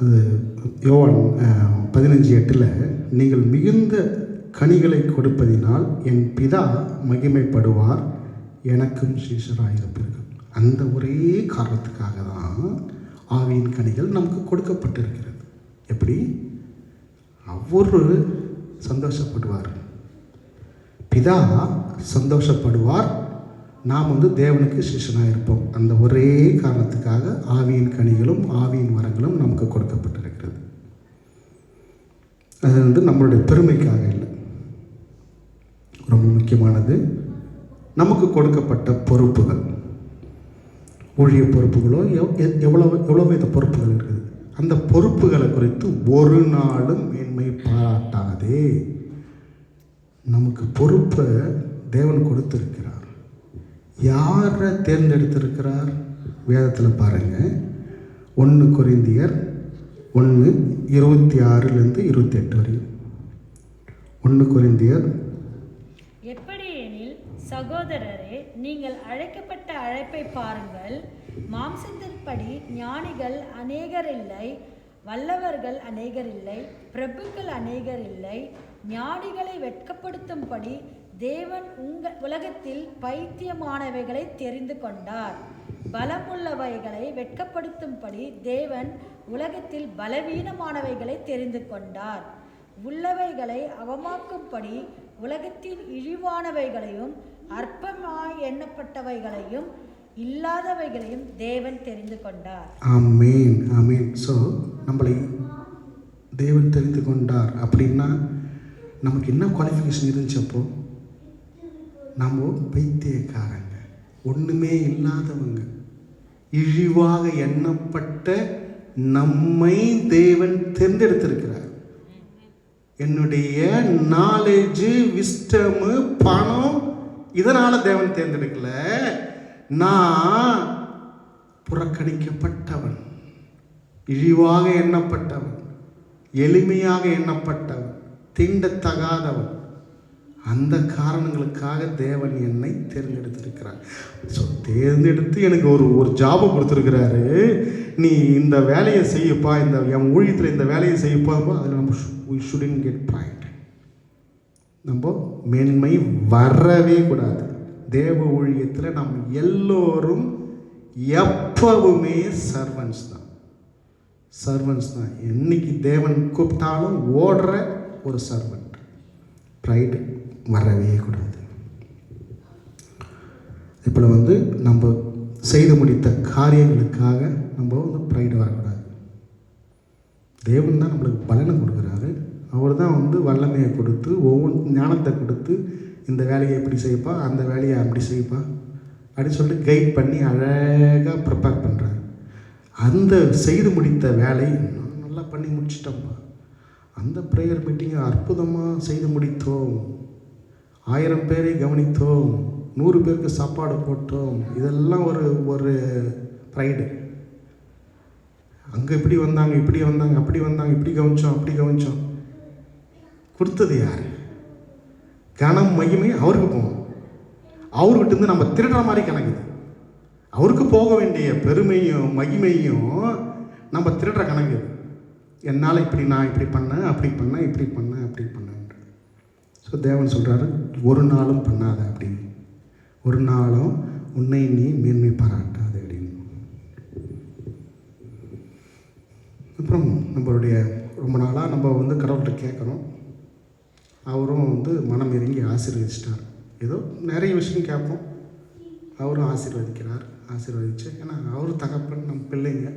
அது யோவான் 15:8 நீங்கள் மிகுந்த கனிகளை கொடுப்பதினால் என் பிதா மகிமைப்படுவார், எனக்கும் சீஷராயிருப்பீர்கள். அந்த ஒரே காரணத்துக்காக தான் ஆவியின் கனிகள் நமக்கு கொடுக்கப்பட்டிருக்கிறது. எப்படி? அவரு சந்தோஷப்படுவார், பிதா சந்தோஷப்படுவார், நாம் வந்து தேவனுக்கு சிஷ்யனாக இருப்போம். அந்த ஒரே காரணத்துக்காக ஆவியின் கனிகளும் ஆவியின் மரங்களும் நமக்கு கொடுக்கப்பட்டிருக்கிறது. அது வந்து நம்மளுடைய பெருமைக்காக இல்லை. ரொம்ப முக்கியமானது, நமக்கு கொடுக்கப்பட்ட பொறுப்புகள், ஊழிய பொறுப்புகளோ எவ்வளோ வித பொறுப்புகள் இருக்குது. அந்த பொறுப்புகளை குறித்து ஒரு நாளும் மேன்மை பாராட்டாதே. நமக்கு பொறுப்பை தேவன் கொடுத்திருக்கிறார். யாரை தேர்ந்தெடுத்திருக்கிறார்? வேதத்தில் பாருங்கள், 1 கொரிந்தியர் 1:26-28 வரையும். 1 கொரிந்தியர். எப்படியெனில் சகோதரரே, நீங்கள் அழைக்கப்பட்ட அழைப்பை பாருங்கள். மாம்சத்தின்படி ஞானிகள் அநேகர் இல்லை, வல்லவர்கள் அநேகர் இல்லை, பிரபுக்கள் அநேகர் இல்லை. ஞானிகளை வெட்கப்படுத்தும்படி தேவன் உலகத்தில் பைத்தியமானவைகளை தெரிந்து கொண்டார். பலமுள்ளவைகளை வெட்கப்படுத்தும்படி தேவன் உலகத்தில் பலவீனமானவைகளை தெரிந்து கொண்டார். உள்ளவைகளை அவமாக்கும்படி உலகத்தின் இழிவானவைகளையும் அற்பமாய் எண்ணப்பட்டவைகளையும் இல்லாதவைகளையும் தேவன் தெரிந்து கொண்டார். ஆமேன், ஆமேன். ஸோ நம்மளை தேவன் தெரிந்து கொண்டார் அப்படின்னா நமக்கு என்ன குவாலிஃபிகேஷன் இருந்துச்சு? அப்போ நம்ம பைத்தியக்காரங்க, ஒன்றுமே இல்லாதவங்க, இழிவாக எண்ணப்பட்ட நம்மை தேவன் தேர்ந்தெடுத்திருக்கிறார். என்னுடைய நாலேஜு, விஸ்டமு, பணம் இதனால் தேவன் தேர்ந்தெடுக்கல. நான் புறக்கணிக்கப்பட்டவன், இழிவாக எண்ணப்பட்டவன், எளிமையாக எண்ணப்பட்டவன், தீண்டத்தகாதவன். அந்த காரணங்களுக்காக தேவன் என்னை தேர்ந்தெடுத்திருக்கிறார். ஸோ தேர்ந்தெடுத்து எனக்கு ஒரு ஜாபை கொடுத்துருக்கிறாரு. நீ இந்த வேலையை செய்யப்பா, இந்த என் ஊழியத்தில் இந்த வேலையை செய்யப்பா. அதில் நம்ம we shouldn't get pride. நம்ம மேன்மை வரவே கூடாது. தேவ ஊழியத்தில் நம்ம எல்லோரும் எப்பவுமே சர்வன்ஸ் தான். என்னைக்கு தேவன் கூப்பிட்டாலும் ஓடுற ஒரு சர்வன்ட். ப்ரைடு வரவே கூடாது. இப்போ நம்ம செய்து முடித்த காரியங்களுக்காக நம்ம ப்ரைடு வரக்கூடாது. தேவன் தான் நம்மளுக்கு பலனை கொடுக்குறாரு. அவர் தான் வல்லமையை கொடுத்து, ஒவ்வொரு ஞானத்தை கொடுத்து, இந்த வேலையை எப்படி செய்யப்பா, அந்த வேலையை அப்படி செய்யப்பா அப்படின்னு சொல்லிட்டு கைட் பண்ணி அழகாக ப்ரிப்பேர் பண்ணுறாரு. அந்த செய்து முடித்த வேலை நல்லா பண்ணி முடிச்சிட்டோம்ப்பா. அந்த ப்ரேயர் மீட்டிங்கை அற்புதமாக செய்து முடித்தோம். 1000 பேரை கவனித்தோம், 100 பேருக்கு சாப்பாடு போட்டோம். இதெல்லாம் ஒரு ப்ரைடு. அங்கே இப்படி வந்தாங்க, இப்படி வந்தாங்க, அப்படி வந்தாங்க, இப்படி கவனித்தோம், அப்படி கவனித்தோம். கொடுத்தது யார்? கனம் மகிமை அவருக்கு போகும். அவர்கிட்ட நம்ம திருடுற மாதிரி கணக்குது. அவருக்கு போக வேண்டிய பெருமையும் மகிமையும் நம்ம திருடுற கணக்கு. என்னால் நான் இப்படி பண்ணேன், அப்படி பண்ணேன், இப்படி பண்ணேன், அப்படி பண்ணேன். ஸோ தேவன் சொல்கிறாரு, ஒரு நாளும் பண்ணாத, அப்படின்னு ஒரு நாளும் உன்னை நீ மேன்மை பாராட்டாது அப்படின்னு. அப்புறம் நம்மளுடைய ரொம்ப நாளாக நம்ம கடவுள்கிட்ட கேட்குறோம். அவரும் மனம் இறங்கி ஆசீர்வதிச்சிட்டார். ஏதோ நிறைய விஷயம் கேட்போம், அவரும் ஆசீர்வதிச்சு. ஏன்னா அவர் தகப்பன், நம்ம பிள்ளைங்க,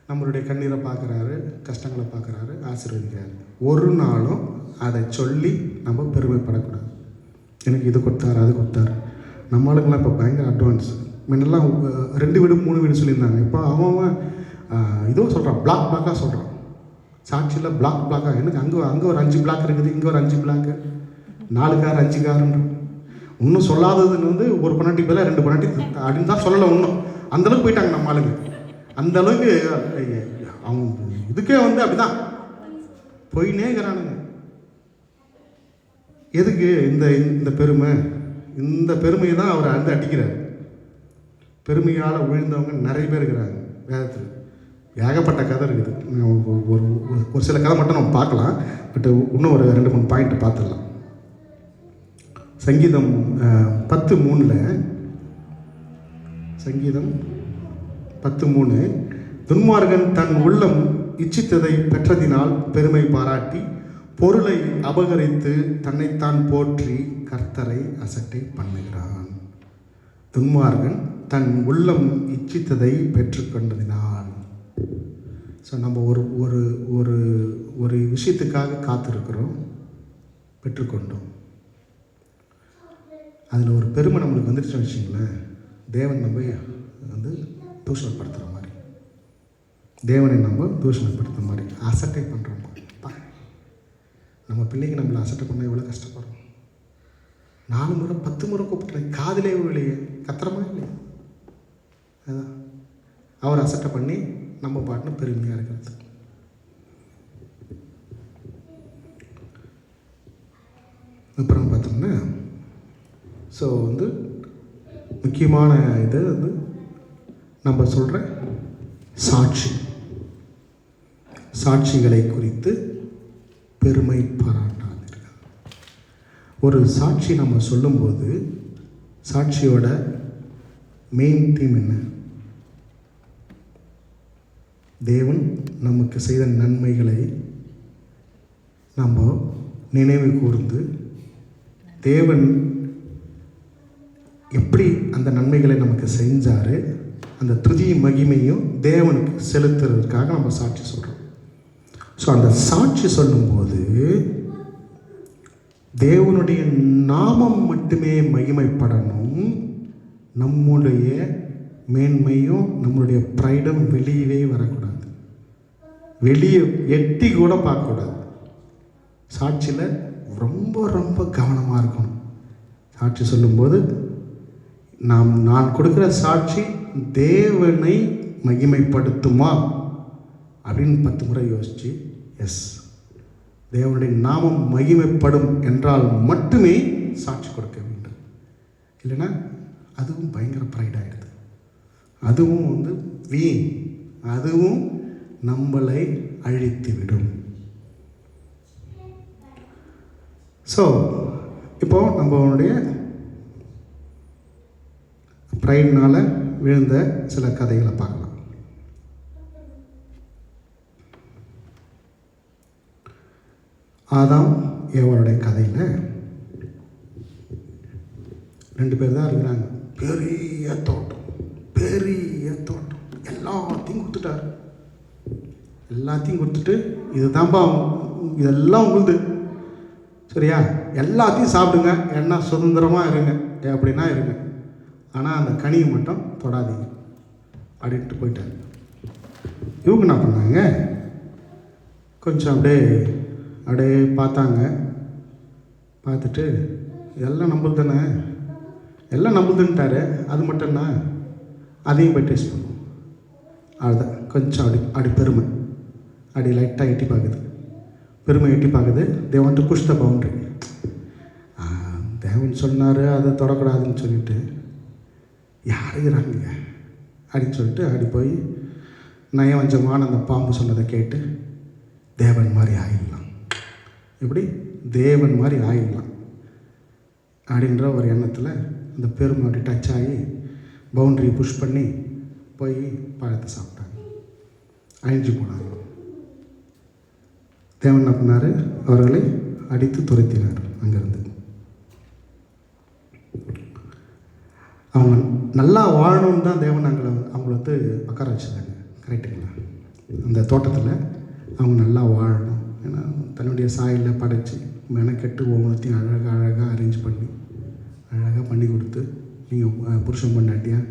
நம்மளுடைய கண்ணீரை பார்க்குறாரு, கஷ்டங்களை பார்க்குறாரு, ஆசீர்வதிக்கிறாரு. ஒரு நாளும் அதை சொல்லி நம்ம பெருமைப்படக்கூடாது. எனக்கு இது கொடுத்தாரு, அது கொடுத்தாரு. நம்மளுக்கெல்லாம் இப்போ பயங்கர அட்வான்ஸ். முன்னெல்லாம் 2 வீடு 3 வீடு சொல்லியிருந்தாங்க. இப்போ அவன் இதுவும் சொல்கிறான், பிளாக்காக சொல்கிறான். சாட்சியில் பிளாக்காக. எனக்கு அங்கே ஒரு 5 பிளாக் இருக்குது, இங்கே ஒரு 5 பிளாக்கு, 4 கார் 5 காருன்ற. இன்னும் சொல்லாததுன்னு ஒரு பொண்டாட்டி பேல 2 பொண்டாட்டி அப்படின்னு தான் சொல்லலை. இன்னும் அந்தளவுக்கு போயிட்டாங்க நம்ம ஆளுங்க. அந்தளவுக்கு அவங்க இதுக்கே அப்படிதான் போயினேங்கிறானுங்க. எதுக்கு இந்த பெருமை? இந்த பெருமையை தான் அவர் அடிக்கிறார். பெருமையால் விழுந்தவங்க நிறைய பேர் இருக்கிறாங்க வேதத்தில். ஏகப்பட்ட கதை இருக்குது. ஒரு சில கதை மட்டும் நம்ம பார்க்கலாம். பட் இன்னும் ஒரு 2-3 பாயிண்ட் பார்த்துடலாம். சங்கீதம் 10:3 சங்கீதம் 10:3 துன்மார்கன் தன் உள்ளம் இச்சித்ததை பெற்றதினால் பெருமை பாராட்டி பொருளை அபகரித்து தன்னைத்தான் போற்றி கர்த்தரை அசட்டை பண்ணுகிறான். துன்மார்கன் தன் உள்ளம் இச்சித்ததை பெற்றுக்கொண்டதினால். ஸோ நம்ம ஒரு விஷயத்துக்காக காத்திருக்கிறோம், பெற்றுக்கொண்டோம். அதில் ஒரு பெருமை நம்மளுக்கு வந்துடுச்சுன்னு வச்சுங்களேன், தேவன் நம்ம தூஷணப்படுத்துகிற மாதிரி, தேவனை நம்ம தூஷணப்படுத்துகிற மாதிரி, அசட்டை பண்ணுற மாதிரி. நம்ம பிள்ளைங்க நம்மளை அசட்டை பண்ண எவ்வளோ கஷ்டப்படுறோம். 4 முறை 10 முறை கூப்பிட்டுறேன், காதிலே இல்லையே, கத்துறமா இல்லையே. அதான் அவர் அசட்டை பண்ணி நம்ம பாட்டுன்னு பெருமையாக இருக்கிறது. அப்புறம் பார்த்தோம்னா ஸோ முக்கியமான இது நம்ம சொல்கிற சாட்சி. சாட்சிகளை குறித்து பெருமை பாராட்டாதீர்கள். ஒரு சாட்சி நம்ம சொல்லும்போது சாட்சியோட மெயின் தீம் என்ன? தேவன் நமக்கு செய்த நன்மைகளை நம்ம நினைவு கூர்ந்து தேவன் எப்படி அந்த நன்மைகளை நமக்கு செஞ்சார், அந்த துதி மகிமையும் தேவனுக்கு செலுத்துறதுக்காக நம்ம சாட்சி சொல்கிறோம். ஸோ அந்த சாட்சி சொல்லும்போது தேவனுடைய நாமம் மட்டுமே மகிமைப்படணும். நம்முடைய மேன்மையும் நம்மளுடைய ப்ரைடும் வெளியவே வரக்கூடாது, வெளியே எட்டி கூட பார்க்கக்கூடாது. சாட்சியில் ரொம்ப ரொம்ப கவனமாக இருக்கணும். சாட்சி சொல்லும்போது நான் கொடுக்குற சாட்சி தேவனை மகிமைப்படுத்துமா அப்படின்னு 10 முறை யோசித்து, எஸ் தேவனுடைய நாமம் மகிமைப்படும் என்றால் மட்டுமே சாட்சி கொடுக்க வேண்டும். இல்லைன்னா அதுவும் பயங்கர ப்ரைடாகிடுது, அதுவும் வீண், அதுவும் நம்மளை அழித்துவிடும். ஸோ இப்போது நம்மளுடைய ப்ரைட்னால் விழுந்த சில கதைகளை பார்க்கலாம். ஆதாம் ஏவாளுடைய கதையில் 2 பேர் தான் இருக்கிறாங்க. பெரிய தோட்டம், எல்லாத்தையும் கொடுத்துட்டார். எல்லாத்தையும் கொடுத்துட்டு இதுதான்ப்பா, இதெல்லாம் உங்களுது, சரியா, எல்லாத்தையும் சாப்பிடுங்க, என்ன சுதந்திரமாக இருங்க அப்படின்னா இருங்க, ஆனால் அந்த கனியை மட்டும் தொடாதீங்க அப்படின்ட்டு போயிட்டார். இவங்க என்ன பண்ணாங்க, கொஞ்சம் அப்படியே பார்த்தாங்க. பார்த்துட்டு எல்லாம் நம்மளுது தானே, எல்லாம் நம்மளுதுன்ட்டாரு, அது மட்டும் என்ன, அதையும் போய் டேஸ்ட் பண்ணுவோம். அதுதான் கொஞ்சம் அப்படி பெருமை, அப்படி லைட்டாக எட்டி பார்க்குது, பெருமை எட்டி பார்க்குது. They want to push the boundary. தேவன் சொன்னார் அதை தொடக்கூடாதுன்னு சொல்லிட்டு யாருங்கிறாங்க அப்படின்னு சொல்லிட்டு அப்படி போய் நயவஞ்சமான அந்த பாம்பு சொன்னதை கேட்டு தேவன் மாதிரி ஆயிடலாம், எப்படி தேவன் மாதிரி ஆயிடலாம் அப்படின்ற ஒரு எண்ணத்தில் அந்த பெருமை அப்படி டச் ஆகி பவுண்ட்ரியை புஷ் பண்ணி போய் பழத்தை சாப்பிட்டாங்க, அழிஞ்சு போனாங்க. தேவன் என்ன பண்ணார், அவர்களை அடித்து துரத்தினார் அங்கேருந்து. அவங்க நல்லா வாழணும்னு தான் தேவன் அவங்கள உட்கார வச்சுருந்தாங்க, கரெக்டுங்களா? அந்த தோட்டத்தில் அவங்க நல்லா வாழணும், ஏன்னா தன்னுடைய சாயலில் படைச்சி மெனக்கெட்டு ஒவ்வொருத்தையும் அழகாக அரேஞ்ச் பண்ணி அழகாக பண்ணி கொடுத்து, நீங்கள் புருஷன் பொண்டாட்டியாக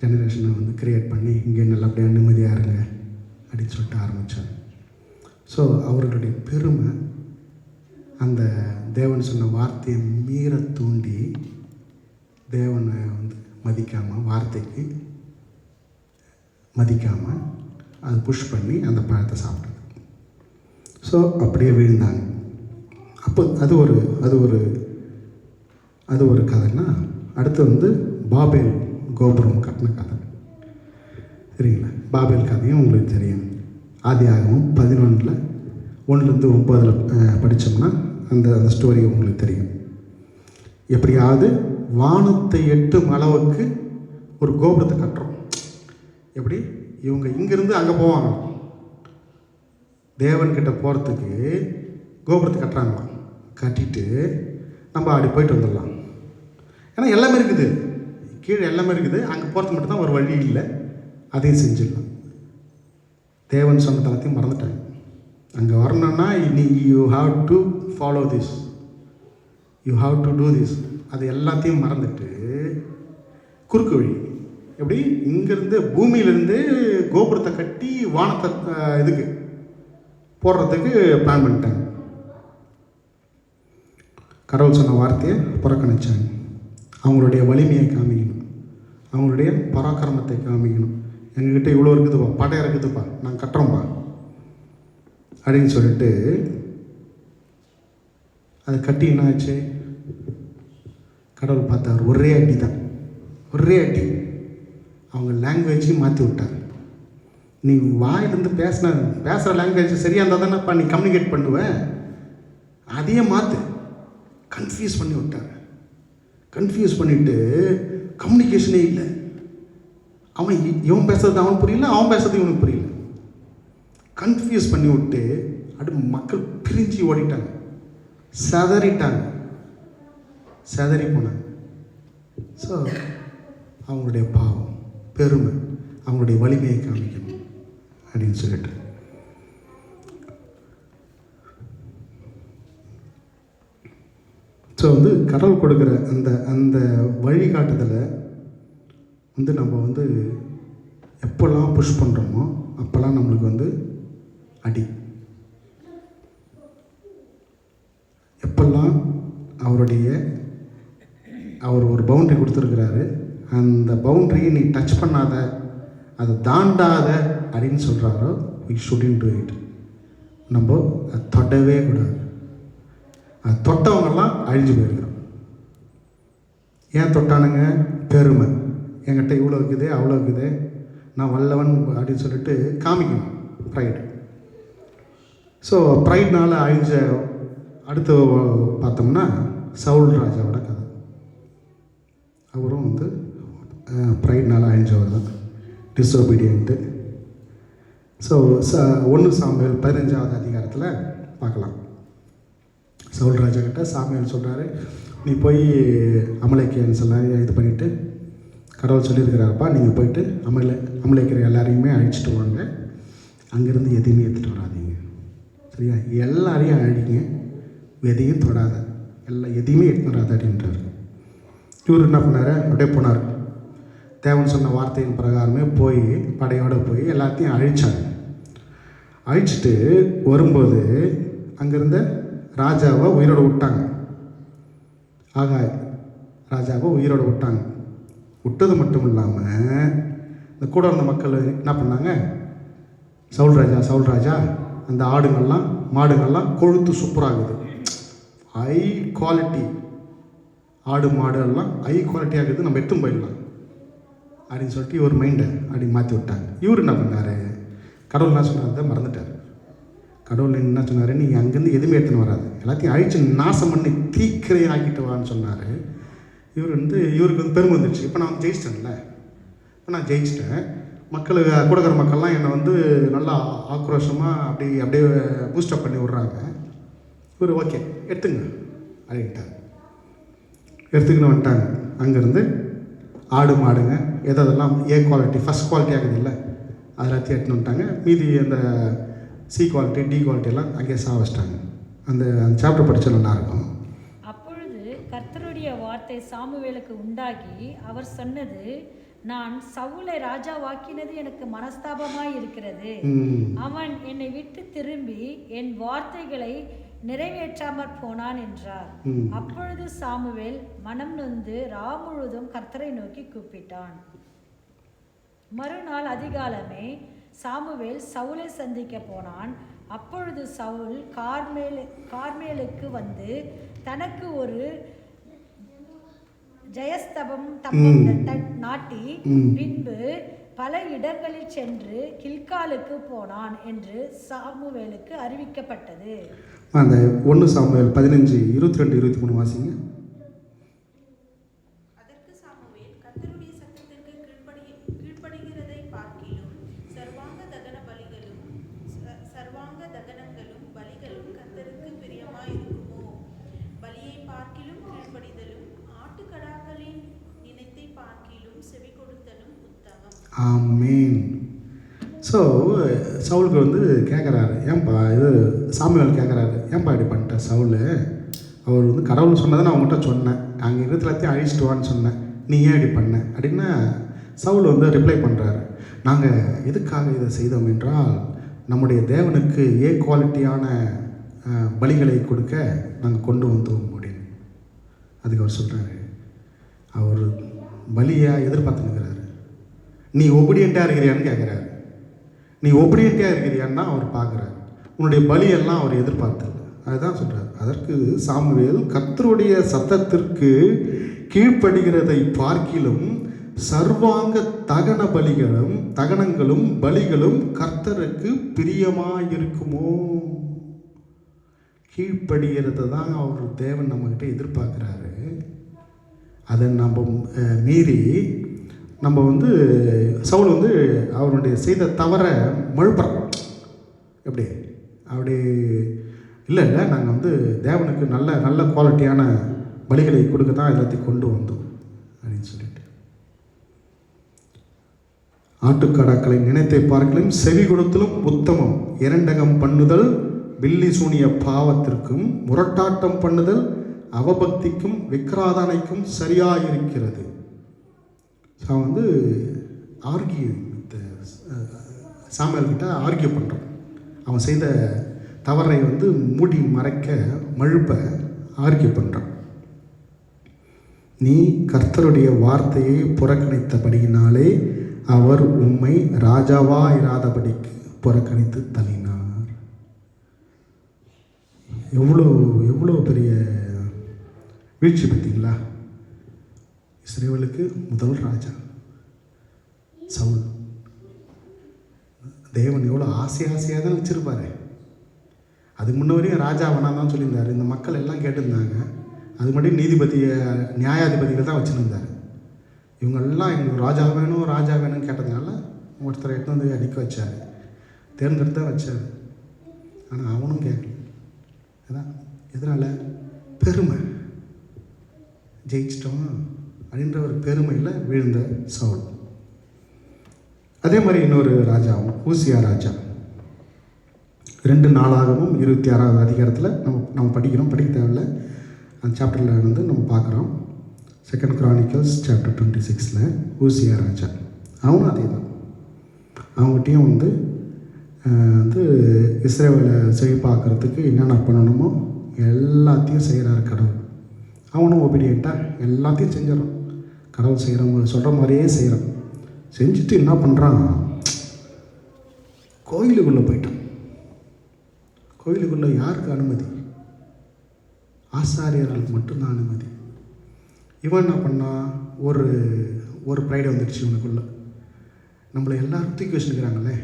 ஜெனரேஷனை கிரியேட் பண்ணி இங்கே நல்லபடியாக நிம்மதியாக இருங்க அப்படின்னு சொல்லிட்டு ஆரம்பித்தாங்க. ஸோ அவர்களுடைய பெருமை அந்த தேவன் சொன்ன வார்த்தையை மீற தூண்டி தேவனை மதிக்காமல், வார்த்தைக்கு மதிக்காமல் அது புஷ் பண்ணி அந்த பழத்தை சாப்பிட்டது. ஸோ அப்படியே வீழ்ந்தாங்க. அப்போ அது ஒரு கதைன்னா, அடுத்து பாபேல் கோபுரம் கட்டின கதை, சரிங்களா? பாபேல் கதையும் உங்களுக்கு தெரியும். ஆதியாகமம் 11 1 9 படித்தோம்னா அந்த ஸ்டோரி உங்களுக்கு தெரியும். எப்படியாவது வானத்தை எட்டும் அளவுக்கு ஒரு கோபுரத்தை கட்டுறோம். எப்படி இவங்க இங்கேருந்து அங்கே போவாங்க, தேவன்கிட்ட போகிறதுக்கு கோபுரத்தை கட்டுறாங்களாம். கட்டிட்டு நம்ம அப்படி போயிட்டு வந்துடலாம், ஏன்னா எல்லாமே இருக்குது, கீழே எல்லாமே இருக்குது, அங்கே போகிறதுக்கு மட்டும்தான் ஒரு வழி இல்லை, அதையும் செஞ்சிடலாம். தேவன் சொன்ன தளத்தையும் மறந்துட்டாங்க. அங்கே வரணுன்னா you have to follow this, you have to do this, அது எல்லாத்தையும் மறந்துட்டு குறுக்கு வழி, எப்படி இங்கேருந்து பூமியிலேருந்து கோபுரத்தை கட்டி வானத்தை இதுக்கு போடுறதுக்கு பிளான் பண்ணிட்டாங்க. கடவுள் சொன்ன வார்த்தையை புறக்கணிச்சாங்க. அவங்களுடைய வலிமையை காமிக்கணும், அவங்களுடைய பராக்கிரமத்தை காமிக்கணும். எங்ககிட்ட இவ்வளோ இருக்குதுப்பா, படம் இருக்குதுப்பா, நாங்கள் கட்டுறோம்ப்பா அப்படின்னு சொல்லிட்டு அதை கட்டி என்னாச்சு, கடவுள் பார்த்தார், ஒரே அடி தான், ஒரே அடி. அவங்க லாங்குவேஜையும் மாற்றி விட்டார். நீ வாயிலேருந்து பேசுகிற லாங்குவேஜ் சரியாக இருந்தால் தானேப்பா நீ கம்யூனிகேட் பண்ணுவேன். அதையே மாற்று. கன்ஃபியூஸ் பண்ணி விட்டார். கன்ஃபியூஸ் பண்ணிவிட்டு கம்யூனிகேஷனே இல்லை. இவன் பேசுறது அவன் புரியல, அவன் பேசுறது இவனுக்கு புரியல. கன்ஃபியூஸ் பண்ணி விட்டு மக்கள் பிரிஞ்சு ஓடிட்டாங்க, செதறி போனாங்க. ஸோ அவங்களுடைய பாவம், பெருமை, அவங்களுடைய வலிமையை காமிக்கணும் அப்படின்னு சொல்லிட்டு ஸோ கடவுள் கொடுக்குற அந்த வழிகாட்டுதலை நம்ம எப்போல்லாம் புஷ் பண்ணுறோமோ அப்போல்லாம் நம்மளுக்கு அடி. எப்பெல்லாம் அவர் ஒரு பவுண்ட்ரி கொடுத்துருக்கிறாரு, அந்த பவுண்ட்ரியை நீ டச் பண்ணாத, அதை தாண்டாத அப்படின்னு சொல்கிறாரோ, வி ஷுடன்ட் டு இட். நம்ம அதை தொடவே கூடாது. அது தொட்டவங்கெல்லாம் அழிஞ்சு போயிருக்கிறோம். ஏன் தொட்டானுங்க? பெருமை. என்கிட்ட இவ்வளோ இருக்குது, அவ்வளோ இருக்குது, நான் வல்லவன் அப்படின்னு சொல்லிட்டு காமிக்கணும். ப்ரைடு. ஸோ ப்ரைட்னால் அழிஞ்ச அடுத்து பார்த்தோம்னா சவுல் ராஜாவோட கதை. அவரும் ப்ரைட்னால் அழிஞ்சவர் தான், டிஸ்ஒபீடியன்ட்டு. ஸோ 1 சாமுவேல் 15வது அதிகாரத்தில் பார்க்கலாம். சவுல் ராஜா கிட்ட சாமுவேல் சொல்கிறாரு, நீ போய் அமலேக்கியன்ஸ் எல்லாம் இது பண்ணிவிட்டு, கடவுள் சொல்லியிருக்கிறாருப்பா, நீங்கள் போயிட்டு அமலேக்கிற எல்லாரையுமே அழிச்சிட்டு வாங்க, அங்கேருந்து எதையுமே எடுத்துகிட்டு வராதிங்க, சரியா? எல்லாரையும் அழிங்க, எதையும் தொடாத, எதையுமே எடுத்துன்னு வராத அப்படின்றார். இவர் என்ன பண்ணார்? அப்படியே போனார். தேவன் சொன்ன வார்த்தையின் பிரகாரமே போய் படையோடு போய் எல்லாத்தையும் அழித்தாங்க. அழிச்சிட்டு வரும்போது அங்கேருந்த ராஜாவை உயிரோடு விட்டாங்க. ஆகாய் ராஜாவை உயிரோடு விட்டாங்க. விட்டது மட்டும் இல்லாமல் இந்த கூட இருந்த மக்கள் என்ன பண்ணாங்க? சவுல் ராஜா அந்த ஆடுங்கள்லாம் மாடுங்கள்லாம் கொழுத்து சூப்பராகுது, ஹை குவாலிட்டி ஆடு மாடு எல்லாம் ஹை குவாலிட்டியாக இருக்குது, நம்ம எடுத்துன்னு போயிடலாம் அப்படின்னு சொல்லிட்டு ஒரு மைண்டை அப்படி மாற்றி விட்டாங்க. இவர் என்ன பண்ணார்? கடவுள் என்ன சொன்னார்? மறந்துட்டார். கடவுள் என்ன சொன்னார்? நீங்கள் அங்கேருந்து எதுவுமே எடுத்துன்னு வராது, எல்லாத்தையும் அழிச்சு நாசம் பண்ணி தீக்கிரை ஆக்கிட்டு வான்னு சொன்னார். இவருக்கு பெருமை வந்துடுச்சு. இப்போ நான் ஜெயிச்சிட்டேன்ல, இப்போ நான் ஜெயிச்சிட்டேன், மக்களுக்கு கொடுக்குற மக்கள்லாம் என்னை நல்லா ஆக்ரோஷமாக அப்படியே பூஸ்டப் பண்ணி விட்றாங்க. இவர் ஓகே எடுத்துங்க அப்படின்ட்டார். எடுத்துக்கின்னு வந்துட்டாங்க. அங்கேருந்து ஆடு மாடுங்க எதெல்லாம் குவாலிட்டி ஃபஸ்ட் குவாலிட்டி ஆகுது இல்லை, அதெல்லாத்தையும் எடுத்துன்னு வந்துட்டாங்க. மீதி அந்த சி குவாலிட்டி டி குவாலிட்டி எல்லாம் அங்கேயே வச்சிட்டாங்க. அந்த சாப்டர் படித்தா நல்லாயிருக்கும். அப்பொழுது கர்த்தருடைய வார்த்தை சாமுவேலுக்கு உண்டாகி அவர் சொன்னது, நான் சவுலை ராஜாவாக்கினது எனக்கு மனஸ்தாபமாய் இருக்கிறது. அவன் என்னை விட்டு திரும்பி என் வார்த்தைகளை நிறைவேற்றாமற் போனான் என்றார். அப்பொழுது சாமுவேல் மனம் நொந்து ரா முழுதும் கர்த்தரை நோக்கி கூப்பிட்டான். மறுநாள் அதிகாலமே சாமுவேல் சவுலை சந்திக்க போனான். அப்பொழுது சவுல் கார்மேலுக்கு வந்து தனக்கு ஒரு ஜெயஸ்தபம் நாட்டி பின்பு பல இடங்களில் சென்று கில்காலுக்கு போனான் என்று சாமுவேலுக்கு அறிவிக்கப்பட்டது. அந்த 1 சாமுவேல் 15:22-23 வாசிங்க. அதற்கு சாமுவேல் கர்த்தருடைய சத்தத்திற்கு கீழ்ப்படுகிறதை பார்க்கிலும் சர்வாங்க தகனங்களும் பலிகளும் கர்த்தருக்கு பிரியமாயிருக்குமோ? பலியை பார்க்கிலும் கீழ்ப்படிதலும் ஆட்டுக்கடாக்களின் நினைத்தை பார்க்கிலும் செவி கொடுத்தலும் உத்தமம். ஆமேன். ஸோ சவுலுக்கு கேட்குறாரு, ஏன்பா இது சாமுவேல் கேட்குறாரு, ஏன்பா இப்படி பண்ணிட்ட சவுல்? அவர் கடவுள் சொன்னதை நான் அவங்ககிட்ட சொன்னேன், அங்கே எல்லாத்தையும் அழிச்சிட்டு வான்னு சொன்னேன், நீ ஏன் இப்படி பண்ண அப்படின்னா சவுல் ரிப்ளை பண்ணுறாரு, நாங்கள் எதுக்காக இதை செய்தோம் என்றால் நம்முடைய தேவனுக்கு குவாலிட்டியான பலிகளை கொடுக்க நாங்கள் கொண்டு வந்தோம் அப்படின்னு. அதுக்கு அவர் சொல்கிறாரு, அவர் பலியாக எதிர்பார்த்துனுக்கிறாரு. நீ ஒபீடியண்ட்டாக இருக்கிறியான்னு கேட்குறாரு. நீ ஒபீடியண்ட்டாக இருக்கிறியான்னா அவர் பார்க்குறாரு. உன்னுடைய பலியெல்லாம் அவர் எதிர்பார்த்தல. அதுதான் சொல்கிறார். அதற்கு சாமுவேல் கர்த்தருடைய சத்தத்திற்கு கீழ்ப்படுகிறதை பார்க்கிலும் சர்வாங்க தகனங்களும் பலிகளும் கர்த்தருக்கு பிரியமாயிருக்குமோ? கீழ்ப்படுகிறது தான் அவர் தேவன் நம்மகிட்ட எதிர்பார்க்குறாரு. அதை நம்ம மீறி நம்ம சவுல் அவருடைய செய்த தவற மழுப்புறோம். எப்படி அப்படி இல்லை நாங்கள் தேவனுக்கு நல்ல நல்ல குவாலிட்டியான பலிகளை கொடுக்க தான் எல்லாத்தையும் கொண்டு வந்தோம் அப்படின்னு சொல்லிட்டு, ஆட்டுக்கடாக்களை நினைத்தை பார்க்கலும் செவி கொடுத்தலும் உத்தமம். இரண்டகம் பண்ணுதல் பில்லி சூனிய பாவத்திற்கும் முரட்டாட்டம் பண்ணுதல் அவபக்திக்கும் விக்கிராதனைக்கும் சரியாயிருக்கிறது. அவன் ஆர்கியூ சாமுவேல்கிட்ட ஆர்கியூ பண்ணுறான். அவன் செய்த தவறை மூடி மறைக்க மழுப்ப ஆர்கியூ பண்ணுறான். நீ கர்த்தருடைய வார்த்தையை புறக்கணித்தபடியினாலே அவர் உம்மை ராஜாவா இராதபடிக்கு புறக்கணித்து தள்ளினார். எவ்வளோ எவ்வளோ பெரிய வீழ்ச்சி பார்த்தீங்களா? இஸ்ரவேலுக்கு முதல் ராஜா சவுல். தேவன் எவ்வளோ ஆசையாக தான் வச்சுருப்பாரு. அதுக்கு முன்ன வரையும் ராஜா வேணாம் தான் சொல்லியிருந்தார். இந்த மக்கள் எல்லாம் கேட்டிருந்தாங்க. அது மட்டும் நியாயாதிபதிகள் தான் வச்சுருந்தார். இவங்கெல்லாம் எங்களுக்கு ராஜா வேணும்னு கேட்டதுனால ஒருத்தரை எடுத்து அடிக்க வச்சார், தேர்ந்தெடுத்து வச்சார். ஆனால் அவனும் கேட்கல. அதான் எதனால்? பெருமை. ஜெயிச்சிட்டோம் அப்படின்ற ஒரு பெருமையில் விழுந்த சவுல். அதே மாதிரி இன்னொரு ராஜாவும் ஊசியா ராஜா. 2 நாளாகவும் 26வது அதிகாரத்தில் நம்ம படிக்கிறோம். படிக்க தேவையில்லை, அந்த சாப்டரில் நம்ம பார்க்குறோம். 2 Chronicles chapter 26 ஊசியா ராஜா. அவனும் அதே தான். அவங்ககிட்டையும் இஸ்ரவேலை செழிப்பாக்கிறதுக்கு என்னென்ன பண்ணணுமோ எல்லாத்தையும் செய்கிறார் கடவுள். அவனும் ஒபீடியண்ட்டாக எல்லாத்தையும் செஞ்சிடறான். கடவுள் செய்கிறவங்க சொல்கிற மாதிரியே செய்கிறான். செஞ்சுட்டு என்ன பண்ணுறான்? கோயிலுக்குள்ளே போயிட்டான். கோயிலுக்குள்ளே யாருக்கு அனுமதி? ஆசாரியர்களுக்கு மட்டும்தான் அனுமதி. இவன் என்ன பண்ணான்? ஒரு ப்ரைடு வந்துடுச்சு இவனுக்குள்ள. நம்மளை எல்லாரும் தூக்கி வச்சுருக்கிறாங்களே,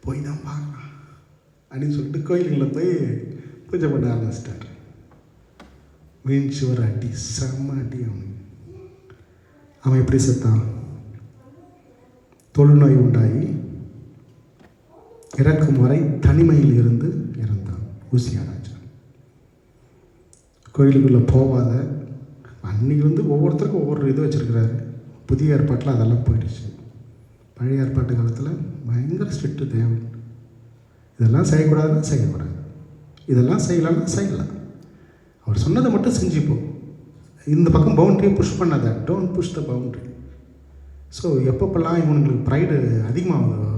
போய் தான் பார்க்கலாம் அப்படின்னு சொல்லிட்டு கோயிலுக்குள்ளே போய் பூஜை பண்ண ஆரம்பிச்சிட்டார். வீழ்ச்சி ஒரு அடி, செம்ம அடி. அவன் எப்படி செத்தான்? தொழுநோய் உண்டாகி இறக்கும் வரை தனிமையில் இருந்து இறந்தான் ஊசியா ராஜா. கோயிலுக்குள்ளே போகாத. அன்றைக்கி ஒவ்வொருத்தருக்கும் ஒவ்வொரு இது வச்சுருக்கிறாரு. புதிய ஏற்பாட்டில் அதெல்லாம் போயிடுச்சு. பழைய ஏற்பாட்டு காலத்தில் பயங்கர ஸ்ட்ரிக்ட்டு தேவன். இதெல்லாம் செய்யக்கூடாதுன்னா செய்யக்கூடாது, இதெல்லாம் செய்யலாம்னா செய்யலாம். அவர் சொன்னதை மட்டும் செஞ்சுப்போம். இந்த பக்கம் பவுண்ட்ரியை புஷ் பண்ணாத, don't push the boundary. So எப்பப்பெல்லாம் இவனுங்களுக்கு ப்ரைடு அதிகமாகுதோ,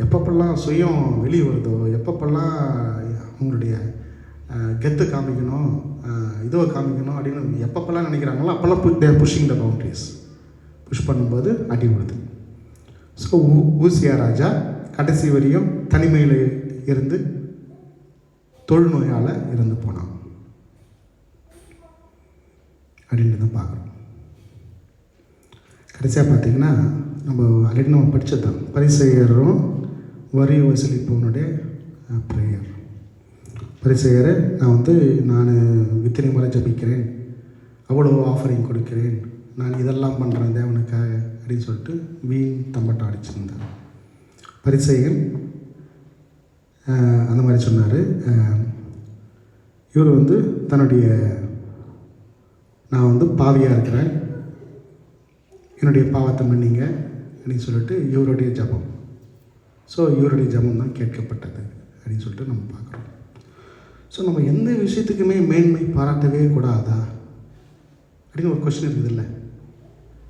எப்பப்பெல்லாம் சுயம் வெளியே வருதோ, எப்பப்பெல்லாம் அவங்களுடைய கெத்து காமிக்கணும், இதுவை காமிக்கணும் அப்படின்னு எப்பப்பெல்லாம் நினைக்கிறாங்களோ அப்போல்லாம் தேர் புஷிங் த பவுண்ட்ரிஸ். புஷ் பண்ணும்போது அடி விடுது. ஸோ ஊசியா ராஜா கடைசி வரையும் தனிமையில் இருந்து தொழுநோயால் இறந்து போனான் அப்படின்னு தான் பார்க்குறோம். கடைசியாக பார்த்திங்கன்னா நம்ம படித்தது தான் பரிசேயரும் வரி வசூலிப்பவனுடைய ப்ரேயர். பரிசேயரை நான் வித்தினை முறை ஜபிக்கிறேன், அவ்வளோ ஆஃபரிங் கொடுக்கிறேன், நான் இதெல்லாம் பண்ணுறேன் தேவனுக்காக அப்படின்னு சொல்லிட்டு வீண் தம்பட்டம் அடிச்சிருந்தார். பரிசேயன் அந்த மாதிரி சொன்னார். இவர் தன்னுடைய நான் பாவியாக இருக்கிறேன், என்னுடைய பாவத்தை மன்னிங்க அப்படின்னு சொல்லிட்டு இவருடைய ஜபம். ஸோ இவருடைய ஜபம் தான் கேட்கப்பட்டது அப்படின்னு சொல்லிட்டு நம்ம பார்க்குறோம். ஸோ நம்ம எந்த விஷயத்துக்குமே மேன்மை பாராட்டவே கூடாதா அப்படின்னு ஒரு கொஸ்டின் இருக்குது இல்லை?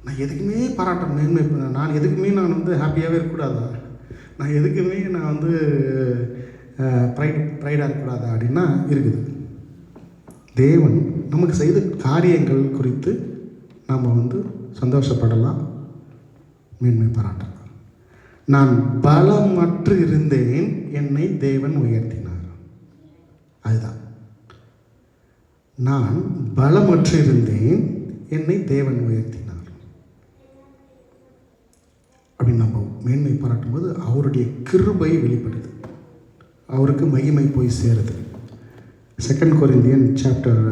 நான் எதுக்குமே மேன்மை நான் எதுக்குமே நான் ஹாப்பியாகவே இருக்கக்கூடாதா? நான் எதுக்குமே நான் ப்ரைடாக இருக்கக்கூடாதா அப்படின்னா இருக்குது. தேவன் நமக்கு செய்த காரியங்கள் குறித்து நாம் சந்தோஷப்படலாம், மேன்மை பாராட்டலாம். நான் பலமற்று இருந்தேன், என்னை தேவன் உயர்த்தினார். அதுதான், நான் பலமற்று இருந்தேன், என்னை தேவன் உயர்த்தினார். மேன்மை பாராட்டும் போது அவருடைய கிருபை வெளிப்படுது, அவருக்கு மகிமை போய் சேருது. 2 கொரிந்தியன் சாப்டர்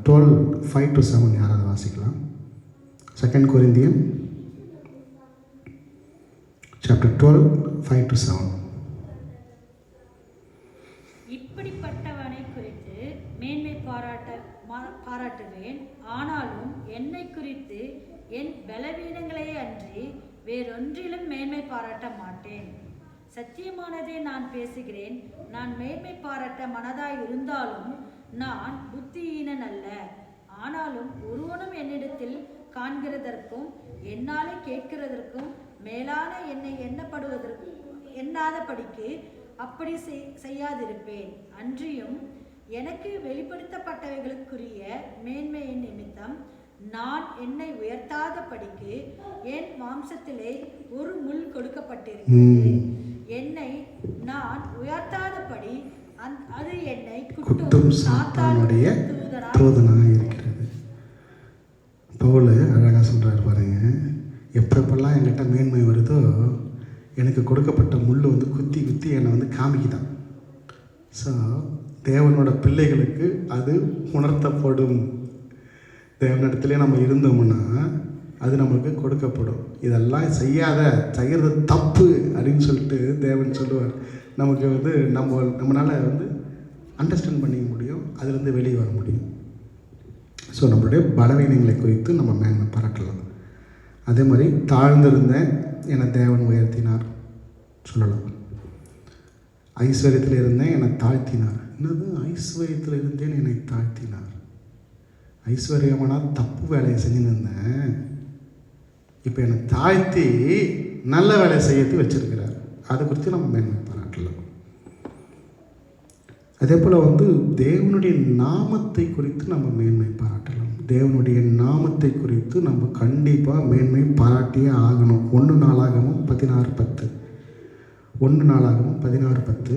12 5-7 யாராவது வாசிக்கலாம்? 2 கொரிந்தியன் சாப்டர் 12 5-7. இப்படிப்பட்டவனை குறித்து மேன்மை பாராட்டுவேன், ஆனாலும் என்னை குறித்து என் பலவீனங்களே அன்றி வேறொன்றிலும் மேன்மை பாராட்ட மாட்டேன். சத்தியமானதை நான் பேசுகிறேன். நான் மேன்மை பாராட்ட மனதாய் இருந்தாலும் நான் புத்தியீனன் அல்ல. ஆனாலும் ஒருவனும் என்னிடத்தில் காண்கிறதற்கும் என்னாலே கேட்கிறதற்கும் மேலான என்னை எண்ணாதபடிக்கு அப்படி செய்யாதிருப்பேன். அன்றியும் எனக்கு வெளிப்படுத்தப்பட்டவைகளுக்குரிய மேன்மையின் நிமித்தம் நான் என்னை உயர்த்தாதபடிக்கு என் மாம்சத்திலே ஒரு முள் கொடுக்கப்பட்டிருக்கிறது. என்னை நான் உயர்த்தாதபடி அது என்னை குட்டும் சாத்தானுடைய தூதனாக இருக்கிறது. பவுல் அழகாக சொல்கிறார் பாருங்க, எப்பப்பெல்லாம் என்கிட்ட மேன்மை வருதோ எனக்கு கொடுக்கப்பட்ட முள் வந்து குத்தி குத்தி என்னை காமிக்குதான். ஸோ தேவனோட பிள்ளைகளுக்கு அது உணர்த்தப்படும். தேவனிடத்திலே நம்ம இருந்தோம்னா அது நம்மளுக்கு கொடுக்கப்படும். இதெல்லாம் செய்கிறது தப்பு அப்படின்னு சொல்லிட்டு தேவன் சொல்லுவார். நமக்கு நம்மளால் அண்டர்ஸ்டாண்ட் பண்ணிக்க முடியும், அதுலேருந்து வெளியே வர முடியும். ஸோ நம்மளுடைய பலவீனங்களை குறித்து நம்ம மேன்மை பாராட்டலாம். அதே மாதிரி தாழ்ந்திருந்தேன் என்னை தேவன் உயர்த்தினார் சொல்லலாம். ஐஸ்வர்யத்தில் இருந்தேன் என்னை தாழ்த்தினார். என்னது ஐஸ்வர்யத்தில் இருந்தேன் என்னை தாழ்த்தினார்? ஐஸ்வர்யமான தப்பு வேலையை செஞ்சுருந்தேன், இப்போ என்னை தாழ்த்தி நல்ல வேலையை செய்யறது வச்சிருக்கிறார். அதை குறித்து நம்ம மேன்மை பாராட்டலாம். அதே போல் தேவனுடைய நாமத்தை குறித்து நம்ம மேன்மை பாராட்டலாம். தேவனுடைய நாமத்தை குறித்து நம்ம கண்டிப்பாக மேன்மை பாராட்டியே ஆகணும். 1 நாளாகமும் 16:10 1 நாளாகமும் 16:10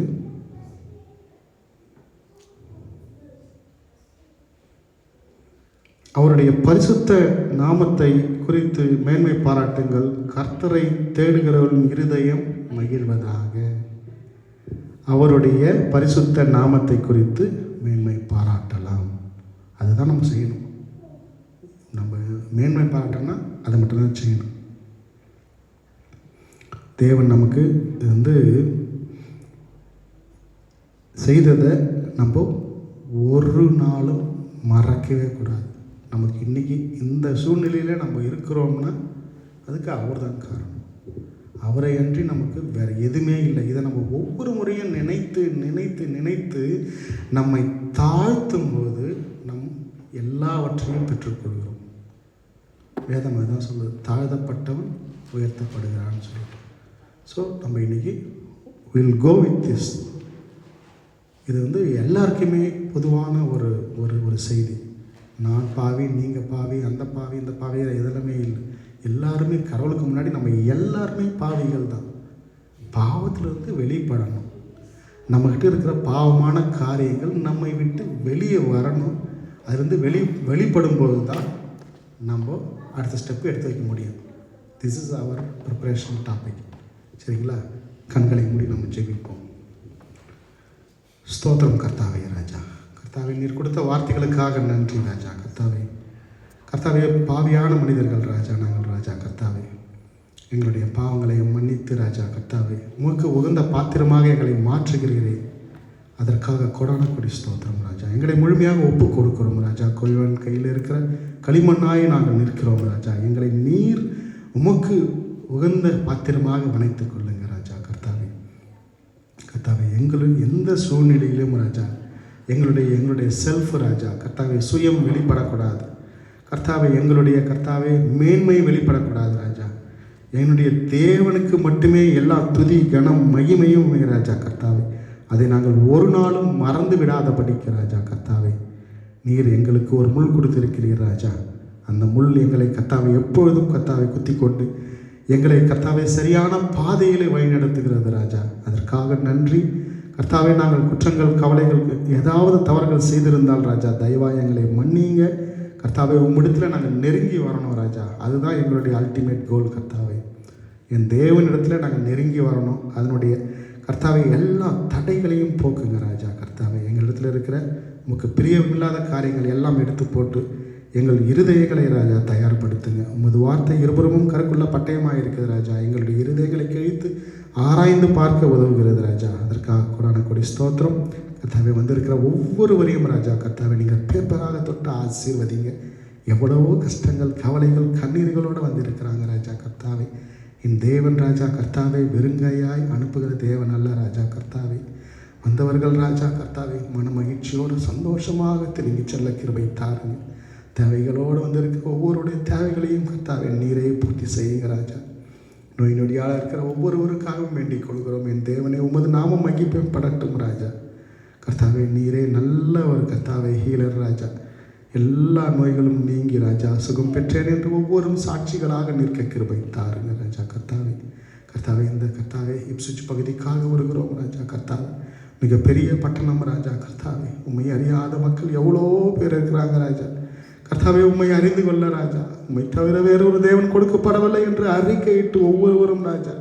அவருடைய பரிசுத்த நாமத்தை குறித்து மேன்மை பாராட்டுங்கள். கர்த்தரை தேடுகிறவர்களின் இருதயம் மகிழ்வதாக. அவருடைய பரிசுத்த நாமத்தை குறித்து மேன்மை பாராட்டலாம். அதுதான் நம்ம செய்யணும். நம்ம மேன்மை பாராட்டணும்னா அதை மட்டும்தான் செய்யணும். தேவன் நமக்கு செய்ததை நம்ம ஒரு நாளும் மறக்கவே கூடாது. நமக்கு இன்றைக்கி இந்த சூழ்நிலையில் நம்ம இருக்கிறோம்னா அதுக்கு அவர் தான் காரணம். அவரை அன்றி நமக்கு வேறு எதுவுமே இல்லை. இதை நம்ம ஒவ்வொரு முறையும் நினைத்து நினைத்து நினைத்து நம்மை தாழ்த்தும் போது நம் எல்லாவற்றையும் பெற்றுக்கொள்கிறோம். வேதம் அதுதான் சொல்லுது, தாழ்த்தப்பட்டவன் உயர்த்தப்படுகிறான்னு சொல்லிட்டு. ஸோ நம்ம இன்றைக்கி வில் கோ வித் திஸ். இது எல்லாருக்குமே பொதுவான ஒரு ஒரு ஒரு செய்தி. நான் பாவி, நீங்கள் பாவி, அந்த பாவி, இந்த பாவி, எதெல்லாமே இல்லை. எல்லாருமே கடவுளுக்கு முன்னாடி நம்ம எல்லாருமே பாவிகள் தான். பாவத்திலிருந்து வெளிப்படணும். நம்மக்கிட்ட இருக்கிற பாவமான காரியங்கள் நம்மை விட்டு வெளியே வரணும். அதுலேருந்து வெளிப்படும்போது தான் நம்ம அடுத்த ஸ்டெப்பு எடுத்து வைக்க முடியும். This is our preparation topic. சரிங்களா? கண்களை மூடி நம்ம ஜெபிப்போம். ஸ்தோத்திரம் கர்த்தாவே ராஜா. கர்த்தாவே, நீர் கொடுத்த வார்த்தைகளுக்காக நன்றி ராஜா. கர்த்தாவே, பாவியான மனிதர்கள் ராஜா நாங்கள் ராஜா. கர்த்தாவே, எங்களுடைய பாவங்களை மன்னித்து ராஜா. கர்த்தாவே, உமக்கு உகந்த பாத்திரமாக எங்களை மாற்றுகிறீரே, அதற்காக கொடான கொடி ஸ்தோத்திரம் ராஜா. எங்களை முழுமையாக ஒப்பு கொடுக்கிறோம் ராஜா. கொள்வன் கையில் இருக்கிற களிமண்ணாய் நாங்கள் நிற்கிறோம் ராஜா. எங்களை நீர் உமக்கு உகந்த பாத்திரமாக வணைத்துக் கொள்ளுங்க ராஜா. கர்த்தாவே, எந்த சூழ்நிலையிலும் ராஜா எங்களுடைய செல்ஃப் ராஜா. கர்த்தாவே, சுயம் வெளிப்படக்கூடாது. கர்த்தாவே, கர்த்தாவே மேன்மை வெளிப்படக்கூடாது ராஜா. என்னுடைய தேவனுக்கு மட்டுமே எல்லா துதி கனம் மகிமையும் ராஜா. கர்த்தாவே, அதை நாங்கள் ஒரு நாளும் மறந்து விடாதபடிக்கு ராஜா. கர்த்தாவே, நீர் எங்களுக்கு ஒரு முள் கொடுத்திருக்கிறீர் ராஜா. அந்த முள் எங்களை கர்த்தாவே எப்பொழுதும் கர்த்தாவை குத்தி கொண்டு எங்களை கர்த்தாவே சரியான பாதையிலே வழிநடத்துகிறது ராஜா. அதற்காக நன்றி கர்த்தாவே. நாங்கள் குற்றங்கள் கவலைகள் ஏதாவது தவறுகள் செய்திருந்தால் ராஜா, தயவாக எங்களை மன்னிங்க கர்த்தாவே. உம்மிடத்தில் நாங்கள் நெருங்கி வரணும் ராஜா. அதுதான் எங்களுடைய அல்டிமேட் கோல் கர்த்தாவே. என் தேவனிடத்தில் நாங்கள் நெருங்கி வரணும். அதனுடைய கர்த்தாவை எல்லா தடைகளையும் போக்குங்க ராஜா. கர்த்தாவை எங்களிடத்தில் இருக்கிற உமக்கு பிரியமில்லாத காரியங்கள் எல்லாம் எடுத்து போட்டு எங்கள் இருதயங்களை ராஜா தயார்படுத்துங்க. உமது வார்த்தை இருபுறமும் கருக்குள்ள பட்டயமாக இருக்குது ராஜா. எங்களுடைய இருதயங்களை கிழித்து ஆராய்ந்து பார்க்க உதவுகிறது ராஜா. அதற்காக கொடான கொடி ஸ்தோத்திரம். கர்த்தாவை வந்திருக்கிற ஒவ்வொருவரையும் ராஜா கர்த்தாவை நீங்கள் பேப்பராக தொட்டு ஆசீர்வதிங்க. எவ்வளவோ கஷ்டங்கள், கவலைகள், கண்ணீர்களோடு வந்திருக்கிறாங்க ராஜா. கர்த்தாவை என் தேவன் ராஜா கர்த்தாவை வெறுங்கையாய் அனுப்புகிற தேவன் அல்ல ராஜா. கர்த்தாவை வந்தவர்கள் ராஜா கர்த்தாவை மன மகிழ்ச்சியோடு சந்தோஷமாக திரும்பி செல்ல கிருபை தாருங்க. தேவைகளோடு வந்திருக்கிற ஒவ்வொருடைய தேவைகளையும் கர்த்தாவை நீரே பூர்த்தி செய்யுங்க ராஜா. நோய் நொடியாக இருக்கிற ஒவ்வொருவருக்காகவும் வேண்டிக் கொள்கிறோம். என் தேவனே உமது நாமம் மகிமைப்படட்டும் ராஜா. கர்த்தாவே நீரே நல்ல ஒரு கர்த்தாவை ஹீலர் ராஜா. எல்லா நோய்களும் நீங்கி ராஜா சுகம் பெற்றேன் என்று ஒவ்வொரும் சாட்சிகளாக நிற்க கிருபை தாருங்க ராஜா. கர்த்தாவே இந்த கர்த்தாவே இப்சுச் பகுதிக்காக வருகிறோம் ராஜா. கர்த்தாவே மிகப்பெரிய பட்டணம் ராஜா. கர்த்தாவே உண்மை அறியாத மக்கள் எவ்வளோ பேர் இருக்கிறாங்க ராஜா. கர்த்தாவே உண்மை அறிந்து கொள்ள ராஜா, உண்மை தவிர வேறொரு தேவன் கொடுக்கப்படவில்லை என்று அறிக்கையிட்டு ஒவ்வொருவரும் ராஜா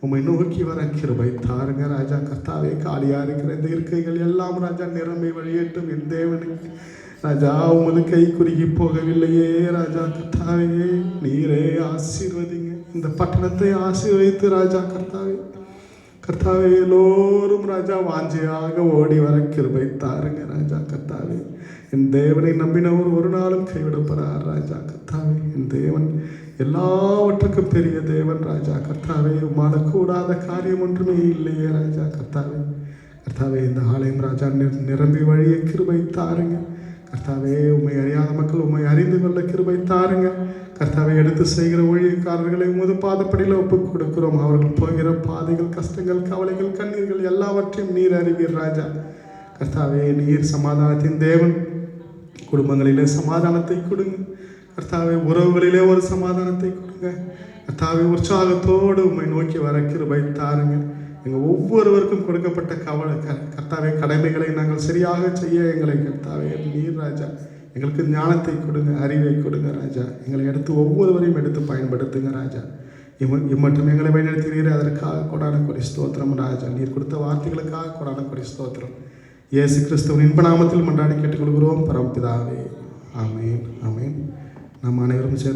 உண்மை நோக்கி வர கிருபை தாருங்க ராஜா. கர்த்தாவே காலியாக இருக்கிற இந்த இருக்கைகள் எல்லாம் ராஜா நிரம்பி வழியேட்டும். என் தேவனுக்கு ராஜா உமது கை குறுகி போகவில்லையே ராஜா. கர்த்தாவே நீரே ஆசீர்வதிங்க. இந்த பட்டணத்தை ஆசீர்வதித்து ராஜா கர்த்தாவே எல்லோரும் ராஜா வாஞ்சியாக ஓடி வர கிருபை தாருங்க ராஜா. கர்த்தாவே என் தேவனை நம்பினவர் ஒரு நாளும் கைவிடப்படார் ராஜா. கர்த்தாவே என் தேவன் எல்லாவற்றுக்கும் பெரிய தேவன் ராஜா. கர்த்தாவே உம்மால கூடாத காரியம் ஒன்றுமே இல்லையே ராஜா. கர்த்தாவே இந்த ஆலயம் ராஜா நிரம்பி வழிய கிருபை தாருங்க. கர்த்தாவே உம்மை அறியாத மக்கள் உம்மை அறிந்து கொள்ள கிருபை தாருங்க. கர்த்தாவை எடுத்து செய்கிற ஊழியக்காரர்களை உமது பாதப்படியில் ஒப்புக் கொடுக்கிறோம். அவர்கள் போகிற பாதைகள், கஷ்டங்கள், கவலைகள், கண்ணீர்கள் எல்லாவற்றையும் நீர் அறிவீர் ராஜா. கர்த்தாவே நீர் சமாதானத்தின் தேவன். குடும்பங்களிலே சமாதானத்தை கொடுங்க கர்த்தாவே. உறவுகளிலே ஒரு சமாதானத்தை கொடுங்க கர்த்தாவே. உற்சாகத்தோடு உம்மை நோக்கி வர கிருபை தாருங்க. எங்கள் ஒவ்வொருவருக்கும் கொடுக்கப்பட்ட கர்த்தாவே கடமைகளை நாங்கள் சரியாக செய்ய எங்களை கர்த்தாவே நீர் ராஜா எங்களுக்கு ஞானத்தை கொடுங்க, அறிவை கொடுங்க ராஜா. எங்களை எடுத்து ஒவ்வொருவரையும் எடுத்து பயன்படுத்துங்க ராஜா. இம்மட்டும் எங்களை வழிநடத்தினீர், அதற்காக கொடான கொடி ஸ்தோத்திரம் ராஜா. நீர் கொடுத்த வார்த்தைகளுக்காக கொடான கொடி ஸ்தோத்திரம். இயேசு கிறிஸ்துவின் இன்ப நாமத்தில் மன்றாடி கேட்டுக்கொள்கிறோம் பரமபிதாவே. ஆமேன் ஆமேன். நாம் அனைவரும் சேர்ந்து